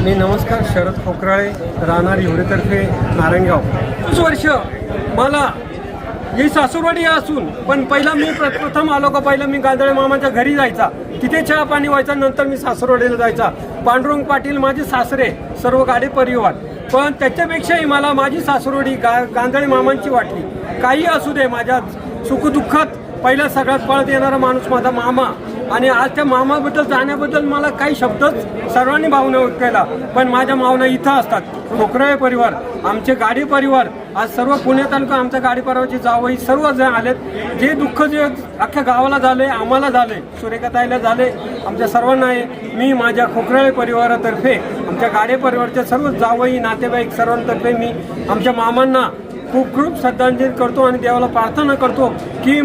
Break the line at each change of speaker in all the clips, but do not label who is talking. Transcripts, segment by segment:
मी नमस्कार शरद खोकराळे राहणार हिवरेतर्फे नारायणगाव. 25 वर्ष मला ही सासूरवाडी असून पण पहिला मी प्रथम आलो का पहिला मी गांधळे मामाच्या घरी जायचा, तिथे चहा पाणी व्हायचा, नंतर मी सासूरवाडीला जायचा. पांडुरंग पाटील माझे सासरे, सर्व गाडी परिवार. पण त्याच्यापेक्षाही मला माझी सासूरवाडी गांधळे मामांची वाटली. काही असू दे, माझ्या सुखदुःखात पहिला सगळ्यात पळत येणारा माणूस माझा मामा. आणि आज त्या मामाबद्दल जाण्याबद्दल मला काही शब्दच सर्वांनी भावना व्यक्त केला. पण माझ्या भावना इथं असतात. खोकराळे परिवार, आमचे गाडी परिवार, आज सर्व पुणे तालुका आमच्या गाडी परिवाराची जावई सर्व जण आलेत. जे दुःख जे अख्ख्या गावाला झाले, आम्हाला झाले, सुरेखाताईला झाले, आमच्या सर्वांना आहे. मी माझ्या खोकराळे परिवारातर्फे आमच्या गाडी परिवाराच्या सर्व जावई नातेवाईक सर्वांतर्फे मी आमच्या मामांना खूप खूप श्रद्धांजली करतो आणि देवाला प्रार्थना करतो की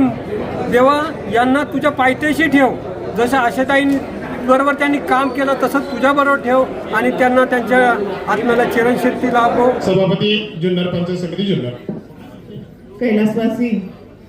देवा यांना तुझ्या पायथ्याशी ठेव. जसं आशाताईंबरोबर त्यांनी काम केलं तसंच तुझ्याबरोबर ठेव आणि त्यांना त्यांच्या आत्म्याला चिरंशक्ती लाभो.
सभापती जुन्नर पंचायत समिती जुन्नर.
कैलासवासी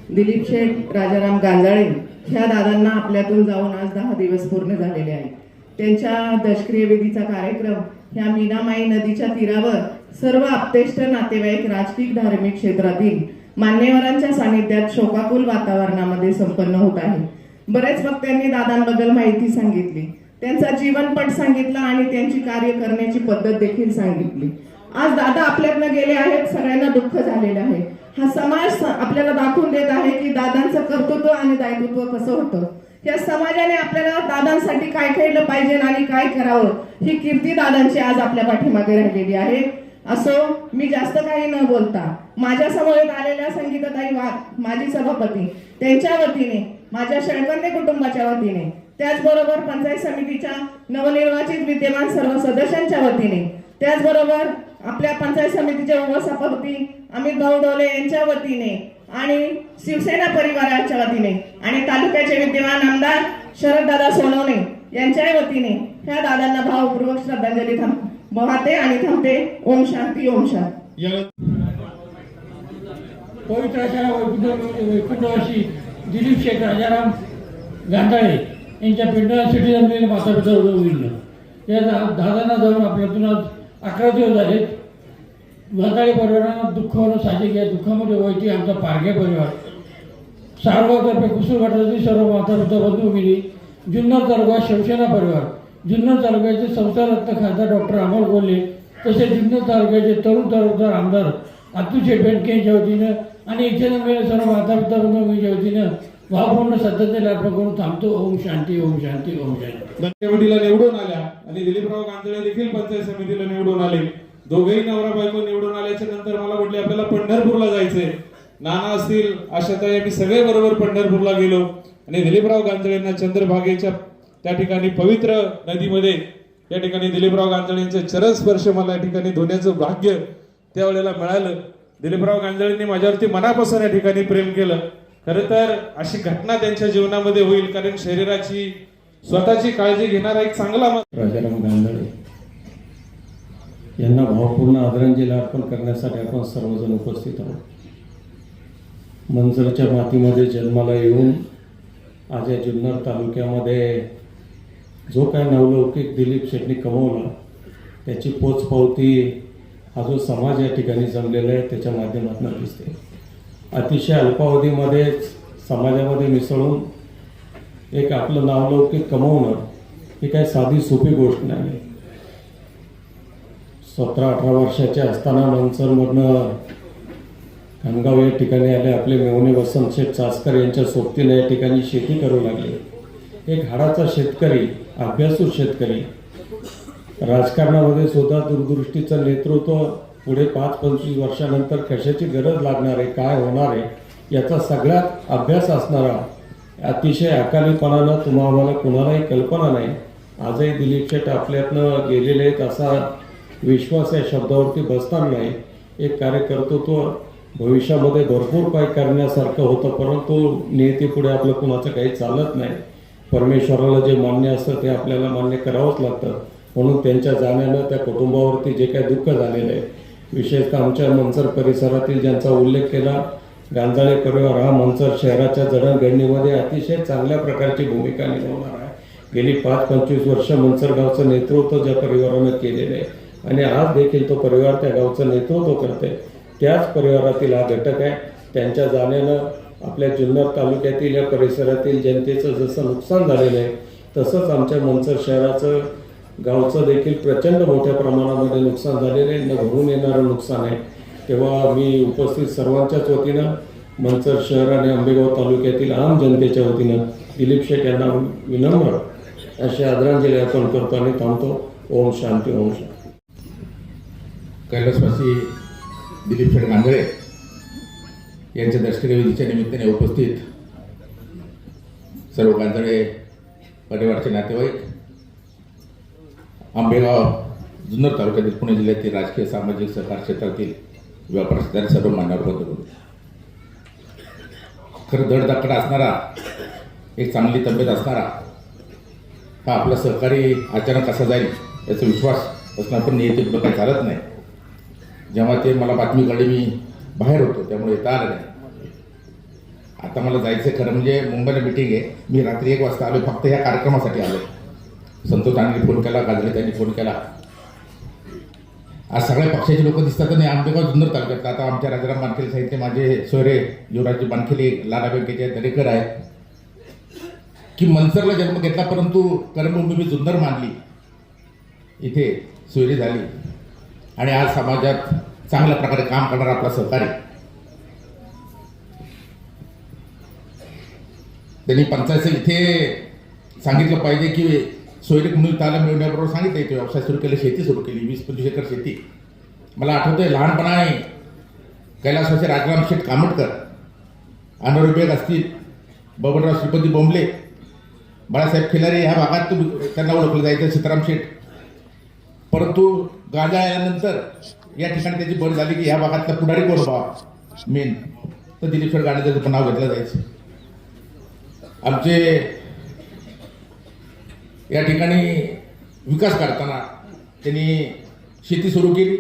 दिलीप शेठ राजाराम गांजाळे ह्या दादांना आपल्यातून जाऊन आज 10 दिवस पूर्ण झालेले आहेत. त्यांच्या दशक्रिय विधीचा कार्यक्रम ह्या मीनामाई नदीच्या तीरावर सर्व आप्तेष्ट नातेवाईक राजकीय धार्मिक क्षेत्रातील मान्यवरांच्या सानिध्यात शोकाकुल वातावरणामध्ये संपन्न होत आहे. बरेच वक्त्यांनी दादांबद्दल माहिती सांगितली, त्यांचा जीवनपट सांगितला आणि त्यांची कार्य करण्याची पद्धत देखील सांगितली. आज दादा आपल्यातनं गेले आहेत, सगळ्यांना दुःख झालेलं आहे. हा समाज आपल्याला दाखवून देत आहे की दादांचं कर्तृत्व आणि दायित्व कसं होतं. या समाजाने आपल्याला दादांसाठी काय केलं पाहिजे आणि काय करावं ही कीर्ती दादांची आज आपल्या पाठीमागे राहिलेली आहे. असो, मी जास्त काही न बोलता माझ्या समोर आलेल्या संगीताताई वाघ माजी सभापती त्यांच्या वतीने, माझ्या शेळकंदे कुटुंबाच्या वतीने, त्याचबरोबर पंचायत समितीच्या नवनिर्वाचित विद्यमान सर्व सदस्यांच्या वतीने, त्याचबरोबर आपल्या पंचायत समितीचे उपसभापती अमित भाऊ डोले यांच्या वतीने आणि शिवसेना परिवाराच्या वतीने आणि तालुक्याचे विद्यमान आमदार शरददादा सोनवणे यांच्या वतीने ह्या दादांना भावपूर्वक श्रद्धांजली वाहते आणि थांबते. ओम शांती, ओम शांती.
पवित्र अशा वैकुंठवासी दिलीप शेठ राजाराम गांधाळे यांच्या पिंडासाठी जमलेले माता पिता होईल. या दादांना जाऊन आपल्यातून आज 11 दिवस झालेत. गांधाळे परिवारांना दुःख होणं साहजिक आहे. दुःखामध्ये व्हायची आमचा पारगे परिवार, सारगावतर्फे कुसूर गटातील सर्व माता पिता बंधू मिली, जुन्नर तालुका शिवसेना परिवार, जुन्नर तालुक्याचे संस्थारत्न खासदार डॉक्टर अमोल कोल्हे, तसेच जुन्नर तालुक्याचे तरुण तालुकदार आमदार अतुल शेठ बेंडके यांच्या वतीनं आणि इथे जमलेल्या सर्व माता पिता बंधूंच्या वतीनं भावपूर्ण श्रद्धांजली अर्पण करून थांबतो. ओम शांती, ओम शांती, ओम शांती.
धन्यवादीला निवडून आल्या आणि दिलीपराव गांधळे देखील पंचायत समितीला निवडून आले. दोघेही नवरा बायको निवडून आल्याच्या नंतर मला म्हटले आपल्याला पंढरपूरला जायचंय. नाना असतील, आशाताई, आम्ही सगळे बरोबर पंढरपूरला गेलो आणि दिलीपराव गांधळेंना चंद्रभागेच्या त्या ठिकाणी पवित्र नदीमध्ये या ठिकाणी दिलीपराव गांधळेंचे चरणस्पर्श मला या ठिकाणी धुण्याचं भाग्य त्यावेळेला मिळालं. दिलीपराव गांधळेंनी माझ्यावरती मनापासून या ठिकाणी प्रेम केलं. खरं तर अशी घटना त्यांच्या जीवनामध्ये होईल, कारण शरीराची स्वतःची काळजी घेणारा एक चांगला
राजाराम गांधळे यांना भावपूर्ण आदरांजली अर्पण करण्यासाठी आपण सर्वजण उपस्थित आहोत. मंजरच्या मातीमध्ये जन्माला येऊन आज या जुन्नर तालुक्यामध्ये जो काय नवलौकिक दिलीप शेठनी कमवला त्याची पोचपावती हा जो समाज या ठिकाणी जमलेला आहे त्याच्या माध्यमातून दिसते. अतिशय अल्पावधीमध्येच समाजामध्ये मिसळून एक आपलं नावलौकिक कमवणं ही काही साधी सोपी गोष्ट नाही. 17-18 वर्षाचे असताना मनसरमधनं खानगाव या ठिकाणी आले. आपले मेवणे वसंत शेठ चासकर यांच्या सोबतीने या ठिकाणी शेती करू लागले. एक हाडाचा शेतकरी, अभ्यासू शेतकरी, राजकारणामध्ये सुद्धा दूरदृष्टीचं नेतृत्व, पुढे 5-25 वर्षानंतर कशाची गरज लागणार आहे, काय होणार आहे याचा सगळ्यात अभ्यास असणारा, अतिशय अकालीपणानं तुम्हाला कुणालाही कल्पना नाही. आजही दिलीप शेठ आपल्यातनं गेलेले आहेत असा विश्वास या शब्दावरती बसणार नाही. एक कार्यकर्तृत्व भविष्यामध्ये भरपूर काही करण्यासारखं होतं, परंतु नियतीपुढे आपलं कुणाचं काही चालत नाही. परमेश्वराला जे मान्य असतं ते आपल्याला मान्य करावंच लागतं. म्हणून त्यांच्या जाण्यानं त्या कुटुंबावरती जे काही दुःख झालेलं आहे, विशेषतः आमच्या मंचर परिसरातील ज्यांचा उल्लेख केला, गांजाळे परिवार हा मंचर शहराच्या जडणघडणीमध्ये अतिशय चांगल्या प्रकारची भूमिका निभावणार आहे. गेली 5-25 वर्ष मंचर गावचं नेतृत्व ज्या परिवारानं केलेलं आहे आणि आज देखील तो परिवार त्या गावचं नेतृत्व करते, त्याच परिवारातील हा घटक आहे. त्यांच्या जाण्यानं आपल्या जुन्नर तालुक्यातील या परिसरातील जनतेचं जसं नुकसान झालेलं आहे तसंच आमच्या मंचर शहराचं गावचं देखील प्रचंड मोठ्या प्रमाणामध्ये नुकसान झालेलं आहे, न भरून येणारं नुकसान आहे. तेव्हा मी उपस्थित सर्वांच्याच वतीनं मंचर शहर आणि आंबेगाव तालुक्यातील आम जनतेच्या वतीनं दिलीप शेठ यांना विनम्र अशी आदरांजली अर्पण करतो आणि थांबतो. ओम शांती, ओम शांती.
कैलासवासी दिलीप शेठ गांधळे यांच्या दशकरी विधीच्या निमित्ताने उपस्थित सर्व गांधळे परिवारचे नातेवाईक, आंबेगाव जुन्नर तालुक्यातील पुणे जिल्ह्यातील राजकीय सामाजिक सहकार क्षेत्रातील व्यापार क्षेत्रातील सर्व मान्यवर बंधू, खरं धडधाकट असणारा, एक चांगली तब्येत असणारा हा आपला सहकारी अचानक कसा जाईल याचा विश्वास असणं पण नियती पुढं काही चालत नाही. जेव्हा ते मला बातमी कळली, मी बाहेर होतो त्यामुळे येता आलं नाही. आता मला जायचं खरं म्हणजे मुंबईला मिटिंग आहे. मी रात्री 1 वाजता आलो, फक्त ह्या कार्यक्रमासाठी आलो. संतोष तांडे फोन केला, गाजरे त्यांनी फोन केला. आज सगळ्या पक्षाचे लोक दिसतात आणि आंबेगाव जुन्नर तालुक्यात आता आमच्या राजाराम बानखेले साहित्य, माझे सोयरे युवराज बानखेले, लाला बँकेचे दरेकर आहेत की मनसरला जन्म घेतला परंतु कर्मभूमी मी जुन्नर मानली, इथे सोयरी झाली आणि आज समाजात चांगल्या प्रकारे काम करणारा आपला सहकारी. त्यांनी पंचायत इथे सांगितलं पाहिजे की सोयरी म्हणून ताला मिळवण्याबरोबर सांगितलं इथे व्यवसाय सुरू केले, शेती सुरू केली, 20-25 एकर शेती. मला आठवतंय लहानपणाने कैलासवासी राजाराम शेठ कामटकर, अनोरी बेग असतील, बबनराव श्रीपती बोंबले, बाळासाहेब खिलारे ह्या भागात त्यांना ओळखलं जायचं, सीताराम शेठ. परंतु गाजा आल्यानंतर या ठिकाणी त्याची बळ झाली की ह्या भागातला पुढारी कोण व्हावा मेन, तर दिलीप शेठ गांधीचं पण नाव घेतलं जायचं. आमचे या ठिकाणी विकास करताना त्यांनी शेती सुरू केली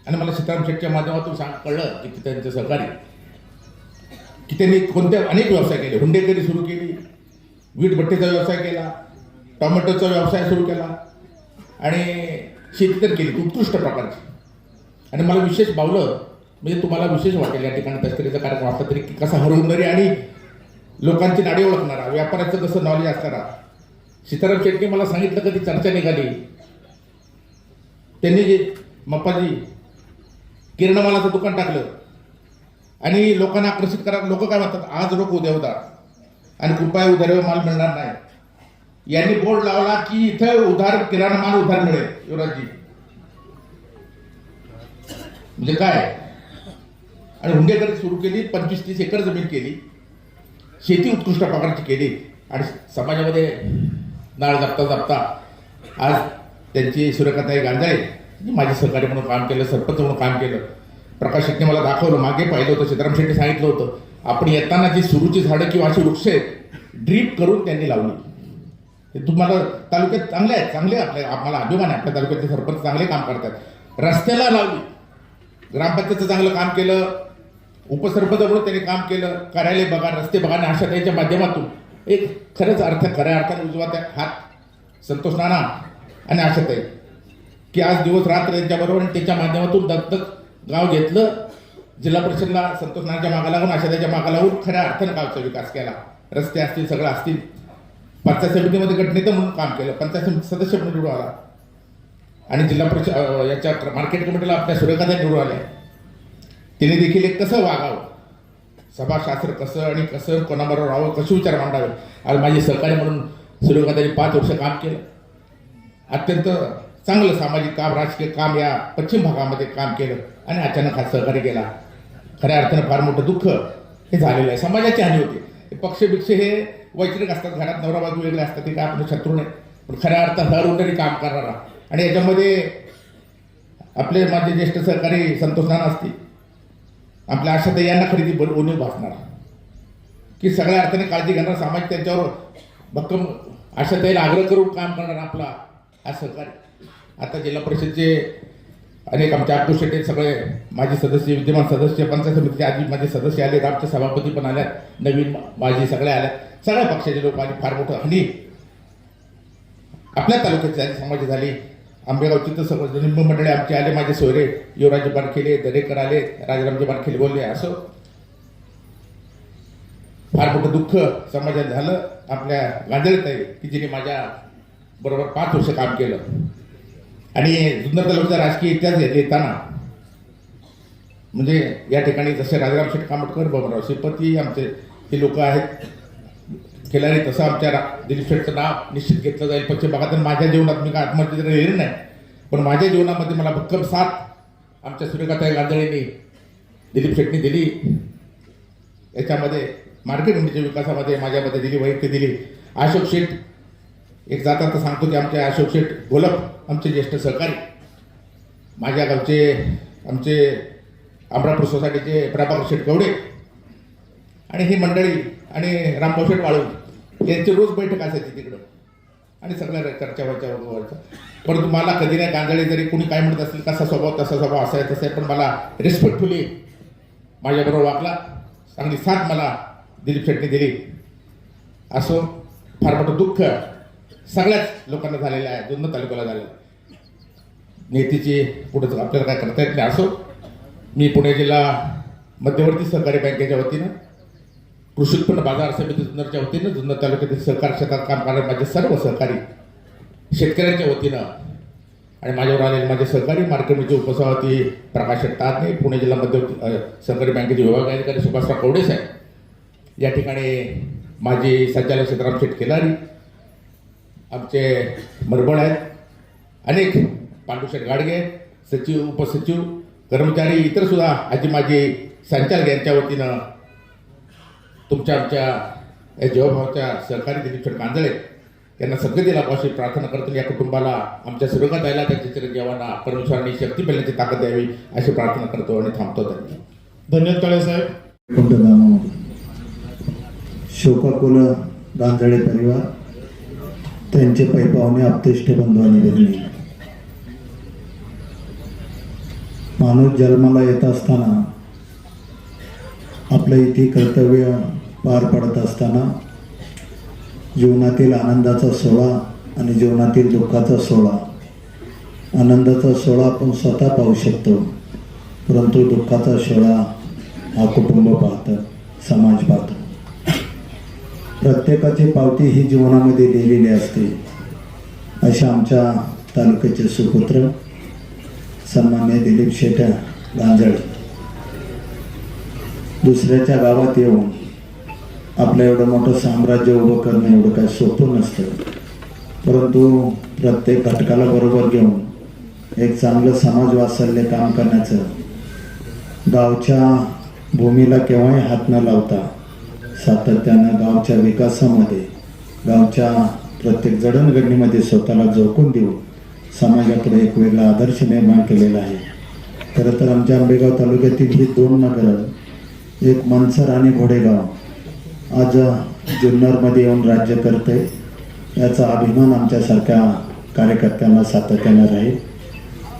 आणि मला सीताराम शेठच्या माध्यमातून कळलं की त्यांचं सहकारी की त्यांनी कोणत्या अनेक व्यवसाय केले. हुंडेकरी सुरू केली, वीटभट्टीचा व्यवसाय केला, टोमॅटोचा व्यवसाय सुरू केला आणि शेती तर केली उत्कृष्ट प्रकारची. आणि मला विशेष बावलं म्हणजे तुम्हाला विशेष वाटेल या ठिकाणी तस्करीचा कार्यक्रम असला तरी की कसा हरवणारी आणि लोकांची नाडी ओळखणारा, व्यापाराचं कसं नॉलेज असणारा सीताराम शेट्टी. मला सांगितलं कधी चर्चा निघाली, त्यांनी जे मप्पाजी किराणामालाचं दुकान टाकलं आणि लोकांना आकर्षित करा. लोक काय म्हणतात, आज रोख उद्या उधार आणि कृपया उधारीवर माल मिळणार नाही. यांनी बोर्ड लावला की इथं उधार किराणा माल उधार मिळेल. युवराजजी म्हणजे काय, आणि हुंडेकरी सुरू केली, 25-30 एकर जमीन केली, शेती उत्कृष्ट प्रकारची केली आणि समाजामध्ये नाळ जपता जपता आज त्यांची सुरेखाताई गांजाळे माझे सहकारी म्हणून काम केलं, सरपंच म्हणून काम केलं. प्रकाश शेट्टी मला दाखवलं, मागे पाहिलं होतं, सीताराम शेट्टी सांगितलं होतं आपण येताना जी सुरूची झाडं किंवा अशी वृक्ष आहेत ड्रीप करून त्यांनी लावली. ते तुम्हाला तालुक्यात चांगले आहेत, चांगले आम्हाला अभिमान आहे, आपल्या तालुक्यातले सरपंच चांगले काम करतात. रस्त्याला लावली, ग्रामपंचायतचं चांगलं काम केलं, उपसरपंच म्हणून त्यांनी काम केलं, कार्यालय बघा, रस्ते बघा आणि अशा त्यांच्या माध्यमातून एक खरंच खऱ्या अर्थाने उजवा त्या हात संतोष नाना आणि आशाताई की आज दिवस रात्र त्यांच्याबरोबर आणि त्याच्या माध्यमातून दत्तक गाव घेतलं. जिल्हा परिषदला संतोष नानाच्या मागा लागून आशाताईच्या मागा लागून खऱ्या अर्थानं गावचा विकास केला. रस्ते असतील, सगळं असतील. पंचायत समितीमध्ये गटनेता म्हणून काम केलं, पंचायत समिती सदस्य म्हणून निवडून आला आणि जिल्हा परिषद याच्या मार्केट कमिटीला आपल्या सुरेखाताई निवडून आल्या. तिने देखील एक कसं वागावं, सभाशास्त्र कसं आणि कसं कोणाबरोबर राहावं, कसे विचार मांडावे. आज माझे सहकारी म्हणून सुरेखाताईने 5 वर्ष काम केलं. अत्यंत चांगलं सामाजिक काम, राजकीय काम या पश्चिम भागामध्ये काम केलं आणि अचानक हा सहकारी गेला. खऱ्या अर्थानं फार मोठं दुःख हे झालेलं आहे. समाजाची हानी होते. पक्ष हे वैचारिक असतात, घरात नवरा बाजू वेगळे असतात, ते काय आपले शत्रू नाही, पण खऱ्या अर्थात हरवणारी काम करणारा. आणि याच्यामध्ये आपले माझे ज्येष्ठ सहकारी संतोष नाना असतील, आपल्या आशाताई यांना खरेदी ओढीव भासणार की सगळ्या अर्थाने काळजी घेणार, सामाजिक त्यांच्यावर भक्कम आशाताईला आग्रह करून काम करणार आपला हा सहकारी. आता जिल्हा परिषदचे अनेक आमच्या आत्मू शेट्टी सगळे माजी सदस्य, विद्यमान सदस्य, पंचायत समितीचे आधी माझे सदस्य आले, आमचे सभापती पण आल्यात, नवीन माजी सगळे आल्यात, सगळ्या पक्षाचे लोक आले. फार मोठं आणि आपल्या तालुक्यात झाली, समाजात झाली. आंबेगावची तर सगळं निंब मंडळी आमचे आले, माझे सोयरे युवराज बारखेले, दरेकर आले, राजारामजी बारखेले बोलले. असं फार मोठं दुःख समाजात झालं. आपल्या गांजळीत आहे की जिने माझ्या बरोबर 5 वर्ष काम केलं. आणि जुन्नर तालुक्याचा राजकीय इतिहास येताना म्हणजे या ठिकाणी जसे राजाराम शेठ कामटकर, बाबूराव श्रीपती आमचे हे लोक आहेत खिलारी, तसं आमच्या दिलीप शेठचं नाव निश्चित घेतलं जाईल पश्चिम भागात. माझ्या जीवनात मी काय आत्महत्या लिहिलं नाही, पण माझ्या जीवनामध्ये मला भक्कम साथ आमच्या सूर्यकांताई गांजळींनी, दिलीप शेठनी दिली. याच्यामध्ये मार्केट कमिटीच्या विकासामध्ये माझ्यामध्ये दिली, वैयक्तिक दिली. अशोक शेठ, एक जाता तर सांगतो की आमचे अशोक शेठ गोलप आमचे ज्येष्ठ सहकारी, माझ्या गावचे आमचे अमरापूर सोसायटीचे प्रभाकर शेठ गवडे आणि ही मंडळी आणि रामभाऊ शेठ वाळून यांची रोज बैठक असायची तिकडं आणि सगळ्या चर्चा व्हायच्या. परंतु मला कधी नाही गांजळे जरी कोणी काय म्हणत असेल कसा स्वभाव तसा स्वभाव असा आहे तसा आहे, पण मला रिस्पेक्टफुली माझ्याबरोबर वागला, चांगली साथ मला दिलीप शेठने दिली. असो फार मोठं दुःख सगळ्याच लोकांना झालेलं आहे, जुन्नर तालुक्याला झालेलं. नेतीची पुढे आपल्याला काय करता येत नाही. असो मी पुणे जिल्हा मध्यवर्ती सहकारी बँकेच्या वतीनं, कृषी उत्पन्न बाजार समिती जुन्नरच्या वतीनं, जुन्नर तालुक्यातील सहकार क्षेत्रात काम करणारे माझे सर्व सहकारी शेतकऱ्यांच्या वतीनं आणि माझ्यावर आलेले माझे सहकारी मार्केटचे उपसभापती प्रकाश तारणे, पुणे जिल्हा मध्यवर्ती सहकारी बँकेचे विभाग अधिकारी सुभाषराव कवडे साहेब, या ठिकाणी माझे संचालक सीताराम शेठ केलारी, आमचे मरबळ आहेत, अनेक पांडुशेठ गाडगे, सचिव, उपसचिव, कर्मचारी, इतर सुद्धा आजी माझी संचालक यांच्या वतीनं तुमच्या आमच्या जीवाभावाच्या सहकारी दिलीप शेठ गांजळे यांना सगळे लाभ अशी प्रार्थना करतो. या कुटुंबाला आमच्या सुरगाताईला त्यांच्या चिरंजीवांना परमेश्वरांनी शक्ती मिळण्याची ताकद द्यावी अशी प्रार्थना करतो आणि थांबतो.
धन्यवाद काळे साहेब.
शोकाकुल गांजळे परिवार, त्यांचे पैपावणे, आप्तेष्ट बंधू आणि भगिनी, माणूस जन्माला येत असताना आपलं इथे कर्तव्य पार पडत असताना जीवनातील आनंदाचा सोहळा आणि जीवनातील दुःखाचा सोहळा, आनंदाचा सोहळा आपण स्वतः पाहू शकतो, परंतु दुःखाचा सोहळा हा कुटुंब पाहतं, समाज पाहतो. प्रत्येकाची पावती ही जीवनामध्ये लिहिलेली असते. अशा आमच्या तालुक्याचे सुपुत्र सन्मान्य दिलीप शेठ गांजळे दुसऱ्याच्या गावात येऊन आपलं एवढं मोठं साम्राज्य उभं करणं एवढं काय सोपं नसतं, परंतु प्रत्येक घटकाला बरोबर घेऊन एक चांगलं समाज वात्सल्य काम करण्याचं, गावच्या भूमीला केव्हाही हात न लावता सातत्यानं गावच्या विकासामध्ये, गावच्या प्रत्येक जडणघडणीमध्ये स्वतःला झोकून देऊन समाजाकडे एक वेगळा आदर्श निर्माण केलेला आहे. खरं तर आमच्या आंबेगाव तालुक्यातील ही 2 नगरं, एक मनसर आणि घोडेगाव, आज जुन्नरमध्ये येऊन राज्य करते, याचा अभिमान आमच्यासारख्या कार्यकर्त्यांना सातत्यानं राहील.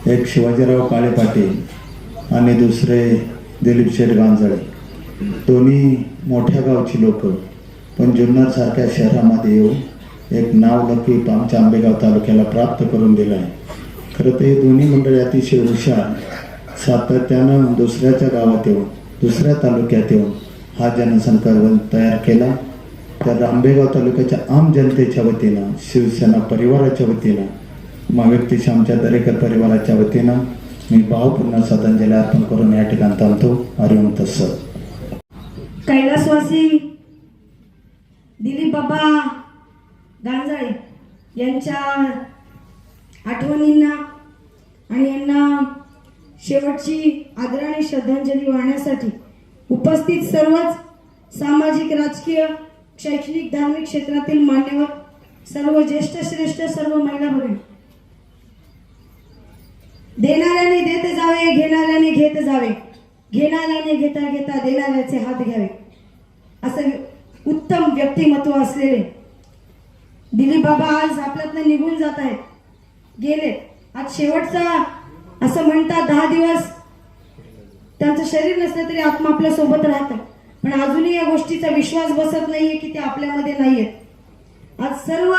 एक शिवाजीराव काळे पाटील आणि दुसरे दिलीप शेठ गांजळे, दोन्ही मोठ्या गावची लोक, पण जुन्नरसारख्या शहरामध्ये येऊन एक नाव लौकिक आमच्या आंबेगाव तालुक्याला प्राप्त करून दिलं आहे. खरं तर हे दोन्ही मंडळी अतिशय हुशार, सातत्यानं दुसऱ्याच्या गावात येऊन, दुसऱ्या तालुक्यात येऊन हा जनसंपर्क तयार केला. तर आंबेगाव तालुक्याच्या आम जनतेच्या वतीनं, शिवसेना परिवाराच्या वतीनं, महाव्यक्तीच्या आमच्या दरेकर परिवाराच्या वतीनं मी भावपूर्ण श्रद्धांजली अर्पण करून या ठिकाणी थांबतो. हरिओम तत्सत.
कैलासवासी दिलीप बाबा गांजळे यांच्या आठवणींना आणि यांना शेवटची आदराने श्रद्धांजली वाहण्यासाठी उपस्थित सर्वच सामाजिक, राजकीय, शैक्षणिक, धार्मिक क्षेत्रातील मान्यवर, सर्व ज्येष्ठ श्रेष्ठ, सर्व महिला भगिनी, देणाऱ्याने देत जावे, घेणाऱ्याने घेत जावे, घेणाऱ्याने घेता घेता देणाऱ्याचे हात घ्यावे, असं उत्तम व्यक्तिमत्व असलेले दिलीप बाबा आज आपल्यातनं निघून जात आहेत, गेले. आज शेवटचा असं म्हणतात 10 दिवस त्यांचं शरीर नसलं तरी आत्मा आपल्या सोबत राहतं, पण अजूनही या गोष्टीचा विश्वास बसत नाहीये की ते आपल्यामध्ये नाहीयेत. आज सर्व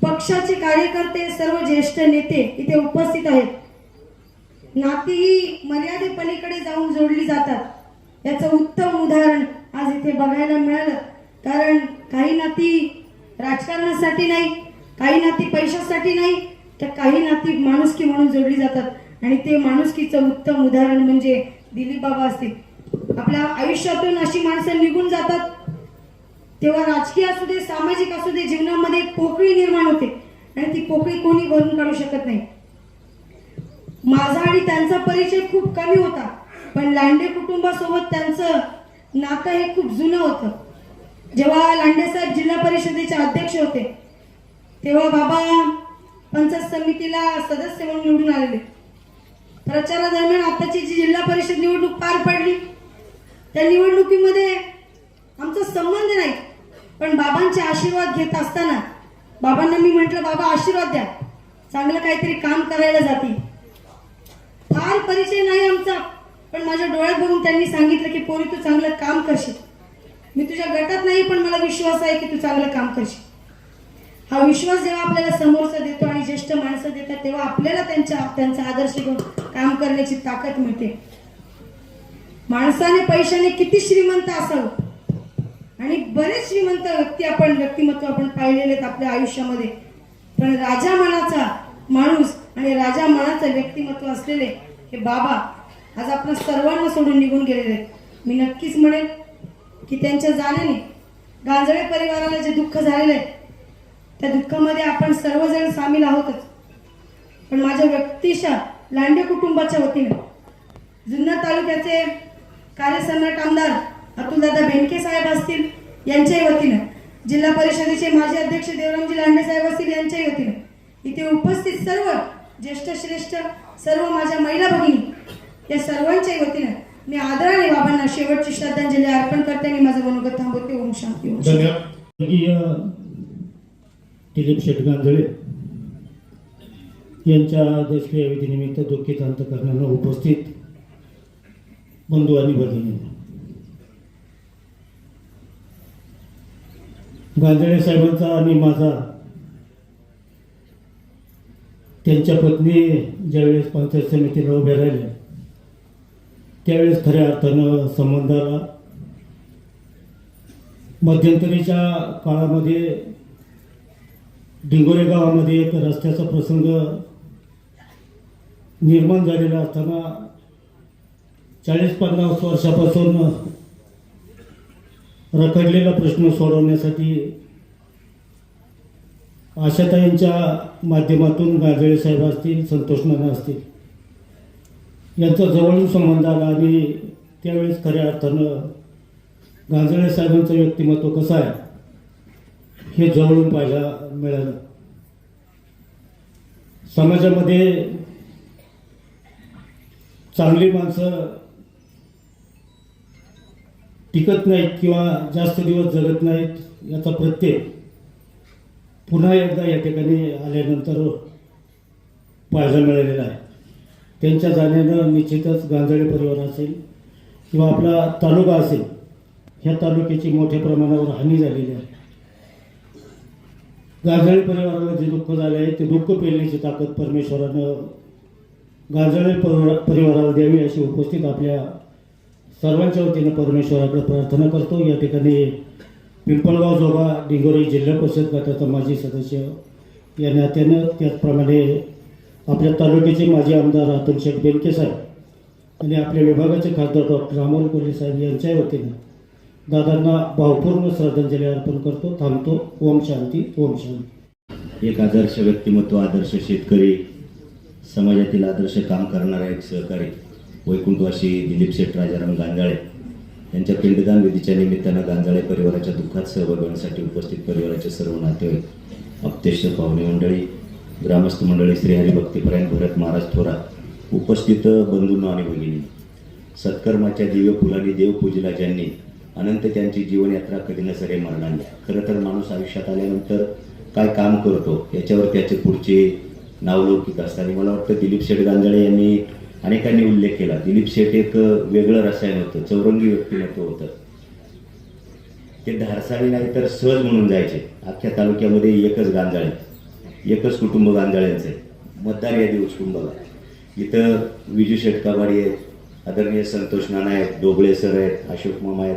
पक्ष पक्षाचे कार्यकर्ते, सर्व ज्येष्ठ नेते इथे उपस्थित आहेत. नाती ही मर्यादेपलीकडे जाऊन जोडली जातात याचं उत्तम उदाहरण आज इथे बघायला मिळालं. कारण काही नाती राजकारणासाठी नाही, काही नाती पैशासाठी नाही, तर काही नाती माणुसकी म्हणून जोडली जातात आणि ते माणुसकीचं उत्तम उदाहरण म्हणजे दिलीप बाबा असतील. आपल्या आयुष्यातून अशी माणसं निघून जातात तेव्हा राजकीय असू दे, सामाजिक असू दे, जीवनामध्ये एक पोकळी निर्माण होते आणि ती पोकळी कोणी भरून काढू शकत नाही. माझा आणि त्यांचा परिचय खूप कमी होता, पण लांडे कुटुंबासोबत त्यांचं नातं हे खूप जुनं होतं. जेव्हा लांडे साहेब जिल्हा परिषदेचे अध्यक्ष होते तेव्हा बाबा पंचायत समितीला सदस्य म्हणून निवडून आलेले. प्रचारादरम्यान आताची जी जिल्हा परिषद निवडणूक पार पडली त्या निवडणुकीमध्ये आमचा संबंध नाही, पण बाबांचे आशीर्वाद घेत असताना बाबांना मी म्हटलं, बाबा आशीर्वाद द्या, चांगलं काहीतरी काम करायला जाते. फार परिचय नाही आमचा, पण माझ्या डोळ्यात बघून त्यांनी सांगितलं की पोरी तू चांगलं काम करशील. मी तुझ्या गटात नाही, पण मला विश्वास आहे की तू चांगलं काम करशील. हा विश्वास जेव्हा आपल्याला समोरचा देतो आणि ज्येष्ठ माणसं देतात तेव्हा आपल्याला त्यांचा आदर्श घेऊन काम करण्याची ताकद मिळते. माणसाने पैशाने किती श्रीमंत असावं आणि बरेच श्रीमंत व्यक्तिमत्व आपण पाहिलेले आहेत आपल्या आयुष्यामध्ये, पण राजा मनाचा माणूस आणि राजा मनाचं व्यक्तिमत्व असलेले हे बाबा आज आपण सर्वांना सोडून निघून गेलेले आहेत. मी नक्कीच म्हणेन की त्यांच्या जाण्याने गांजळे परिवाराला जे दुःख झालेलं आहे त्या दुःखामध्ये आपण सर्वजण सामील आहोतच, पण माझ्या व्यक्तिशः लांडे कुटुंबाच्या वतीने जुन्नर तालुक्याचे कार्यसम्राट आमदार अतुलदादा बेनके साहेब असतील यांच्याही वतीने, जिल्हा परिषदेचे माजी अध्यक्ष देवरामजी लांडे साहेब असतील यांच्याही वतीने, इथे उपस्थित सर्व ज्येष्ठ श्रेष्ठ सर्व माझ्या महिला भगिनी या सर्वांच्याही वतीने मी आदराने बाबांना शेवटची श्रद्धांजली अर्पण करते आणि माझं मनोगत थांबवते. ओम शांती. ओम शांती.
धन्यवाद. दिलीप शेठ गांजळे यांच्या दशक्रिया विधीनिमित्त दुःखित अंतःकरणानं उपस्थित बंधू आणि भगिनी, गांजळे साहेबांचा आणि माझा त्यांच्या पत्नी ज्यावेळेस पंचायत समितीला उभ्या राहिल्या त्यावेळेस खऱ्या अर्थानं संबंधाला मध्यंतरीच्या काळामध्ये डिंगोरे गावामध्ये एक रस्त्याचा प्रसंग निर्माण झालेला असताना 40-50 वर्षापासून रखडलेला प्रश्न सोडवण्यासाठी आशाताईंच्या माध्यमातून गांजळे साहेब असतील, संतोष नाना असतील यांचा जवळून संबंध आला आणि त्यावेळेस खऱ्या अर्थानं गांजळे साहेबांचं व्यक्तिमत्व कसं आहे हे जवळून पाहायला मिळालं. समाजामध्ये चांगली माणसं टिकत नाहीत किंवा जास्त दिवस जगत नाहीत याचा प्रत्यय पुन्हा एकदा या ठिकाणी आल्यानंतर पाहायला मिळालेला आहे. त्यांच्या जाण्यानं निश्चितच गांजळे परिवार असेल किंवा आपला तालुका असेल ह्या तालुक्याची मोठ्या प्रमाणावर हानी झालेली आहे. गांजळे परिवाराला जे दुःख झाले आहे ते दुःख पेलण्याची ताकद परमेश्वरानं गांजळे परिवाराला द्यावी अशी उपस्थित आपल्या सर्वांच्या वतीनं परमेश्वराकडे प्रार्थना करतो. या ठिकाणी पिंपळगाव जोगा डिंगोरे जिल्हा परिषद गटाचा माजी सदस्य या नात्यानं, त्याचप्रमाणे आपल्या तालुक्याचे माजी आमदार अतुल शेठ बेनके साहेब आणि आपल्या विभागाचे खासदार डॉक्टर अमोल कोल्हे साहेब यांच्या वतीनं दादांना भावपूर्ण श्रद्धांजली अर्पण करतो. थांबतो. ओम शांती. ओम शांती.
एक आदर्श व्यक्तिमत्व, आदर्श शेतकरी, समाजातील आदर्श काम करणारा एक सहकारी वैकुंठवासी दिलीप शेठ राजाराम गांजाळे यांच्या पिंडदान विधीच्या निमित्तानं गांजाळे परिवाराच्या दुःखात सहभाग होण्यासाठी उपस्थित परिवाराचे सर्व नातेवाईक, आप्तेष्ट, पाहुणे मंडळी, ग्रामस्थ मंडळी, श्रीहरी भक्तिपरायण भरत महाराज थोरात, उपस्थित बंधूंनो आणि भगिनी, सत्कर्माच्या दिव्य फुलांनी देव पूजला ज्यांनी, अनंत त्यांची जीवनयात्रा कधी न सरे मरणांनी. खरं तर माणूस आयुष्यात आल्यानंतर काय काम करतो याच्यावर त्याचे पुढचे नावलौकिक असतात. आणि मला वाटतं दिलीप शेठ गांजाळे यांनी अनेकांनी उल्लेख केला. दिलीप शेठ एक वेगळं रसायन होतं, चौरंगी व्यक्तिमत्व होतं. ते धारसाळी नाही तर सहज म्हणून जायचे. अख्ख्या तालुक्यामध्ये एकच गांजाळे एकच कुटुंब गांजाळ्यांचं आहे, मतदार यादी कुटुंबाला. इथं विजू शेठ काबाडी आहेत, आदरणीय संतोष नाना आहेत, डोबळे सर आहेत, अशोक मामा आहेत.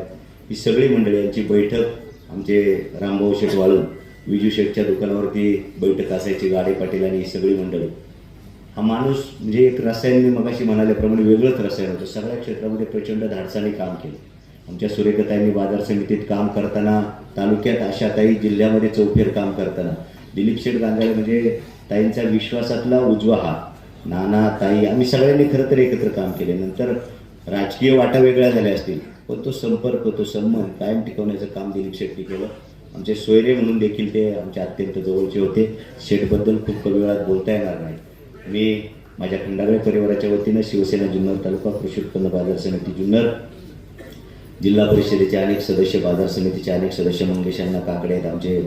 ही सगळी मंडळी यांची बैठक आमचे रामभाऊ शेठ वाळून विजू शेठच्या दुकानावरती बैठक असायची, गाडे पाटील आणि ही सगळी मंडळी. हा माणूस म्हणजे एक रसायन, मी मगाशी म्हणाल्याप्रमाणे वेगळंच रसायन होतं. सगळ्या क्षेत्रामध्ये प्रचंड धाडसाने काम केलं. आमच्या सुरेखाताईंनी बाजार समितीत काम करताना, तालुक्यात आशाताई, जिल्ह्यामध्ये चौफेर काम करताना दिलीप शेठ गांजाळे म्हणजे ताईंचा विश्वासातला उजवा हात. नाना, ताई, आम्ही सगळ्यांनी खरं तर एकत्र काम केले. नंतर राजकीय वाटा वेगळ्या झाल्या असतील, पण तो संपर्क, तो संबंध कायम टिकवण्याचं काम दिलीप शेट्टी केलं. आमचे सोयरे म्हणून देखील ते आमच्या अत्यंत जवळचे होते. शेठबद्दल खूप कमी वेळात बोलता येणार नाही. मी माझ्या खंडागळे परिवाराच्या वतीनं शिवसेना जुन्नर तालुका कृषी उत्पन्न बाजार समिती जुन्नर, जिल्हा परिषदेचे अनेक सदस्य, बाजार समितीचे अनेक सदस्य, मंगेशांना काकडे आहेत, आमचे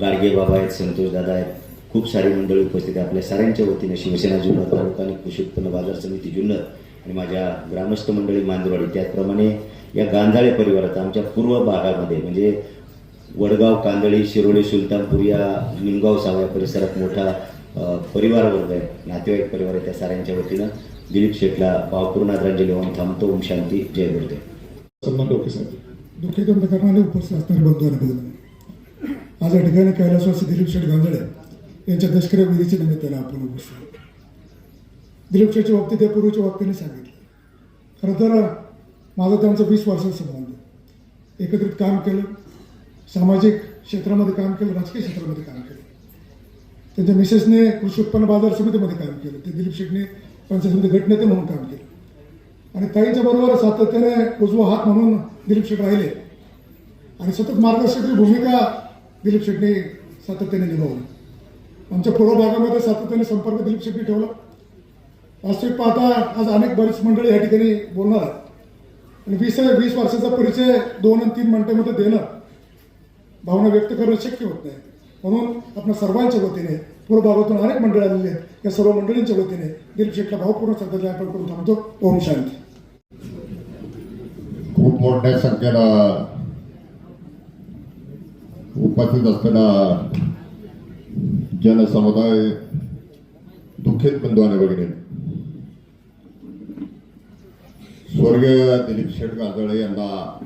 गाडगे बाबा आहेत, संतोष दादा आहेत, खूप सारी मंडळी उपस्थित आहे. आपल्या साऱ्यांच्या वतीनं शिवसेना जुन्नर तालुका आणि कृषी उत्पन्न बाजार समिती जुन्नर आणि माझ्या ग्रामस्थ मंडळी मांजरवाडी, त्याचप्रमाणे या गांजाळे परिवाराचा आमच्या पूर्व भागामध्ये म्हणजे वडगाव, कांदळी, शिरोळी, सुलतानपूर या निमगाव सावळ्या परिसरात मोठा परिवार वर्ग आहे, नातेवाईक परिवार आहे. त्या साऱ्यांच्या वतीनं दिलीप शेठला भावपूर्ण आदरांजली वाहून थांबतो. ओम शांती, जय गुरुदेव.
सन्मान डोके साहेब.
दुःखित करणारे उपस्थित असणारे बंधू आणि भगिनी, आज या ठिकाणी कैलासवासी दिलीप शेठ गांजाळे यांच्या दशक्रिया विधीच्या निमित्तानं आपण उपस्थित. दिलीप शेठच्या बाबतीत या पूर्वीच्या वक्त्यांनी सांगितलं. खरं तर माझं त्यांचं 20 वर्षाचा संबंध, एकत्रित काम केलं, सामाजिक क्षेत्रामध्ये काम केलं, राजकीय क्षेत्रामध्ये काम केलं. त्यांच्या मिसेसने कृषी उत्पन्न बाजार समितीमध्ये काम केलं, ते दिलीप शेठने पंचायत समिती गटनेते म्हणून काम केलं आणि ताईंच्या बरोबर सातत्याने उजवा हात म्हणून दिलीप शेठ राहिले आणि सतत मार्गदर्शकाची भूमिका दिलीप शेठने सातत्याने निभावली. आमच्या पूर्व भागामध्ये सातत्याने संपर्क दिलीप शेठने ठेवला. वास्तविक पाहता आज अनेक बरीच मंडळी या ठिकाणी बोलणार आहेत आणि 20 वर्षाचा परिचय 2 आणि 3 मिनिटांमध्ये देणं, भावना व्यक्त करणं शक्य होत नाही. म्हणून आपल्या सर्वांच्या वतीने, पूर्व भागातून अनेक मंडळी आलेली आहेत, या सर्व मंडळींच्या वतीने दिलीप शेठला भावपूर्ण श्रद्धांजली अर्पण करून थांबतो. ओम शांती.
खूप मोठ्या संख्येनं उपस्थित असलेला जनसमुदाय, दुःखित बंधू आणि भगिनी, स्वर्गीय दिलीप शेठ गांजाळे यांना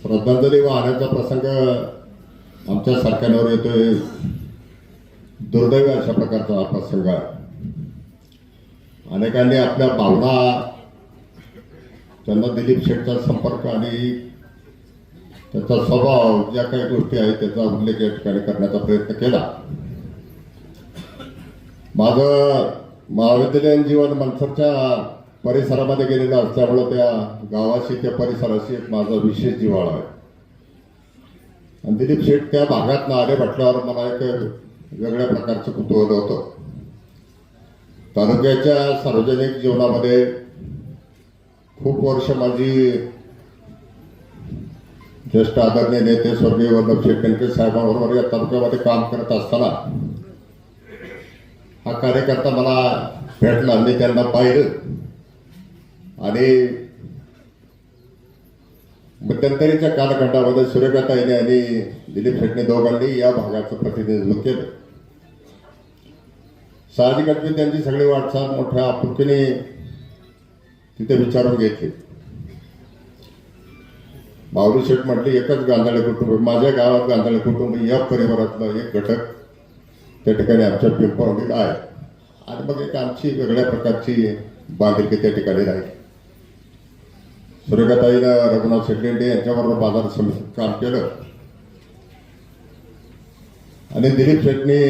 श्रद्धांजली वाहण्याचा प्रसंग आमच्या सरकारवर येतोय. दुर्दैवी अशा प्रकारचा हा प्रसंग आहे. अनेकांनी आपल्या भावना, त्यांना दिलीप शेठचा संपर्क आणि त्याचा स्वभाव, ज्या काही गोष्टी आहेत त्याचा उल्लेख या ठिकाणी करण्याचा प्रयत्न केला. माझं महाविद्यालयीन जीवन मनसरच्या परिसरामध्ये गेलेलं असल्यामुळं त्या गावाशी, त्या परिसराशी एक माझा विशेष जिव्हाळा आहे. आणि दिलीप शेठ त्या भागात आले म्हटल्यावर मला एक वेगळ्या प्रकारचं कुतूहल होतं. तालुक्याच्या सार्वजनिक जीवनामध्ये खूप वर्ष माझी ज्येष्ठ आदरणीय नेते स्वर्गीय वल्लभ शेठ कणके साहेबांबरोबर या तालुक्यामध्ये काम करत असताना हा कार्यकर्ता मला भेटला. मी त्यांना पाहिलं आणि मध्यंतरीच्या कालखंडामध्ये सुरेखाताईने आणि दिलीप शेठने दोघांनी या भागाचं प्रतिनिधित्व केलं. साहजिकच मी त्यांची सगळी वाटचाल मोठ्या आपुलकीने तिथे विचारून घेतली. माऊली शेठ म्हटली, एकच गांजाळे कुटुंब, माझ्या गावात गांजाळे कुटुंब या परिवारातला एक घटक त्या ठिकाणी आमच्या पिंपळवणीला आहे. आणि मग एक आमची वेगळ्या प्रकारची बांधिलकी त्या ठिकाणी राहील. सुरेखाताईनं रघुनाथ शेट्टी यांच्याबरोबर बाजार समितीत काम केलं आणि दिलीप शेठनी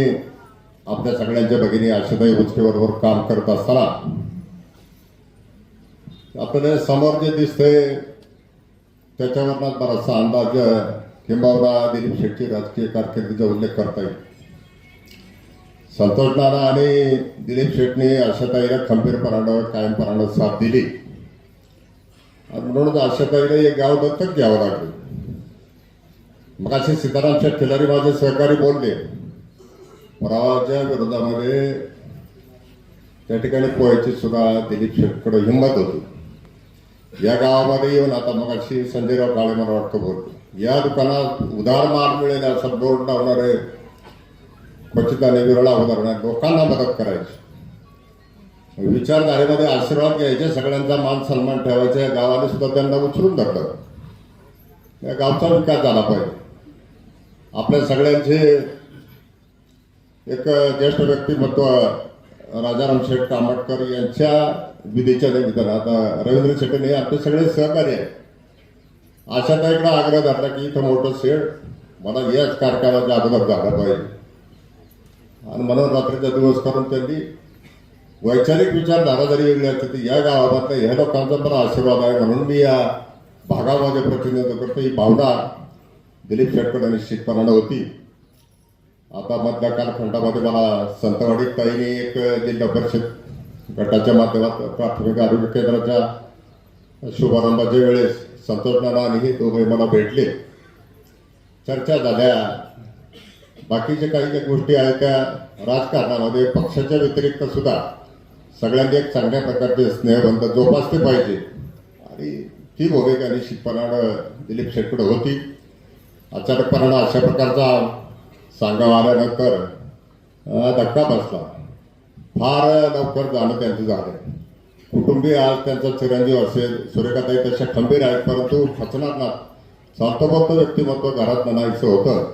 आपल्या सगळ्यांच्या भगिनी आशाताई बुचकेबरोबर काम करत असताना आपल्याला समोर जे दिसतंय त्याच्यावरच बराचसा अंदाज किंबहुना दिलीप शेठची राजकीय कारकिर्दीचा उल्लेख करता येईल. संतोष नाना आणि दिलीप शेठनी आशाताईला खंबीरपणानं, कायमपणानं साथ दिली आणि म्हणूनच आशाताईला हे गाव दत्तक घ्यावं लागलं. मग असे सीताराम शेठ खिलारी माझे सहकारी बोलले, प्रवाहाच्या विरोधामध्ये त्या ठिकाणी पोहायची सुद्धा दिलीप शेठकडे हिंमत होती. या गावामध्ये येऊन आता मग अशी संजयराव काळे मला वाटतं बोलतो, या दुकानात उधार माल मिळेल असं बोर्ड लावणारे क्वचित आणि विरळा उदाहरण लोकांना मदत करायची, विचारधारेमध्ये आशीर्वाद घ्यायचे, सगळ्यांचा मान सन्मान ठेवायचा. या गावाने सुद्धा त्यांना उचलून धरलं. या गावचा विकास झाला पाहिजे. आपल्या सगळ्यांचे एक ज्येष्ठ व्यक्तिमत्व राजाराम शेठ कामटकर यांच्या विधीच्या निमित्तानं आता रवींद्र शेट्टीने आपले सगळे सहकारी आहेत. आशाताईकडे आग्रह धरला की इथं मोठं शेड मला याच कारखान्याच्या अगोदर झालं पाहिजे, आणि म्हणून रात्रीचा दिवस करून त्यांनी वैचारिक विचारधारा जरी वेगळी असते ती या गावातल्या ह्या लोकांचा पण आशीर्वाद आहे. म्हणून मी या भागामध्ये प्रतिनिधित्व करतो. ही भावना दिलीप शेटकडे निश्चितपणानं होती. आता मधल्या कालखंडामध्ये मला संतवाडी ताईने एक जिल्हा परिषद गटाच्या माध्यमात प्राथमिक आरोग्य केंद्राच्या शुभारंभाच्या वेळेस संतोष नाना आणि हे दोघे मला भेटले, चर्चा झाल्या. बाकीच्या काही ज्या गोष्टी आहेत त्या राजकारणामध्ये पक्षाच्या व्यतिरिक्त सुद्धा सगळ्यांनी एक चांगल्या प्रकारचे स्नेहबंध जोपासले पाहिजे, आणि ती भूमिका निश्चितपणानं दिलीप शेटकडे होती. अचानकपणानं अशा प्रकारचा सांगावा आल्यानंतर धक्का बसला. फार लवकर जाणं त्यांचं झालं. कुटुंबीय आज त्यांचा चिरंजीव असेल, सुरेखाताई तशा खंबीर आहेत, परंतु खचणार ना स्वार्थबद्ध व्यक्तिमत्व घरात म्हणायचं होतं.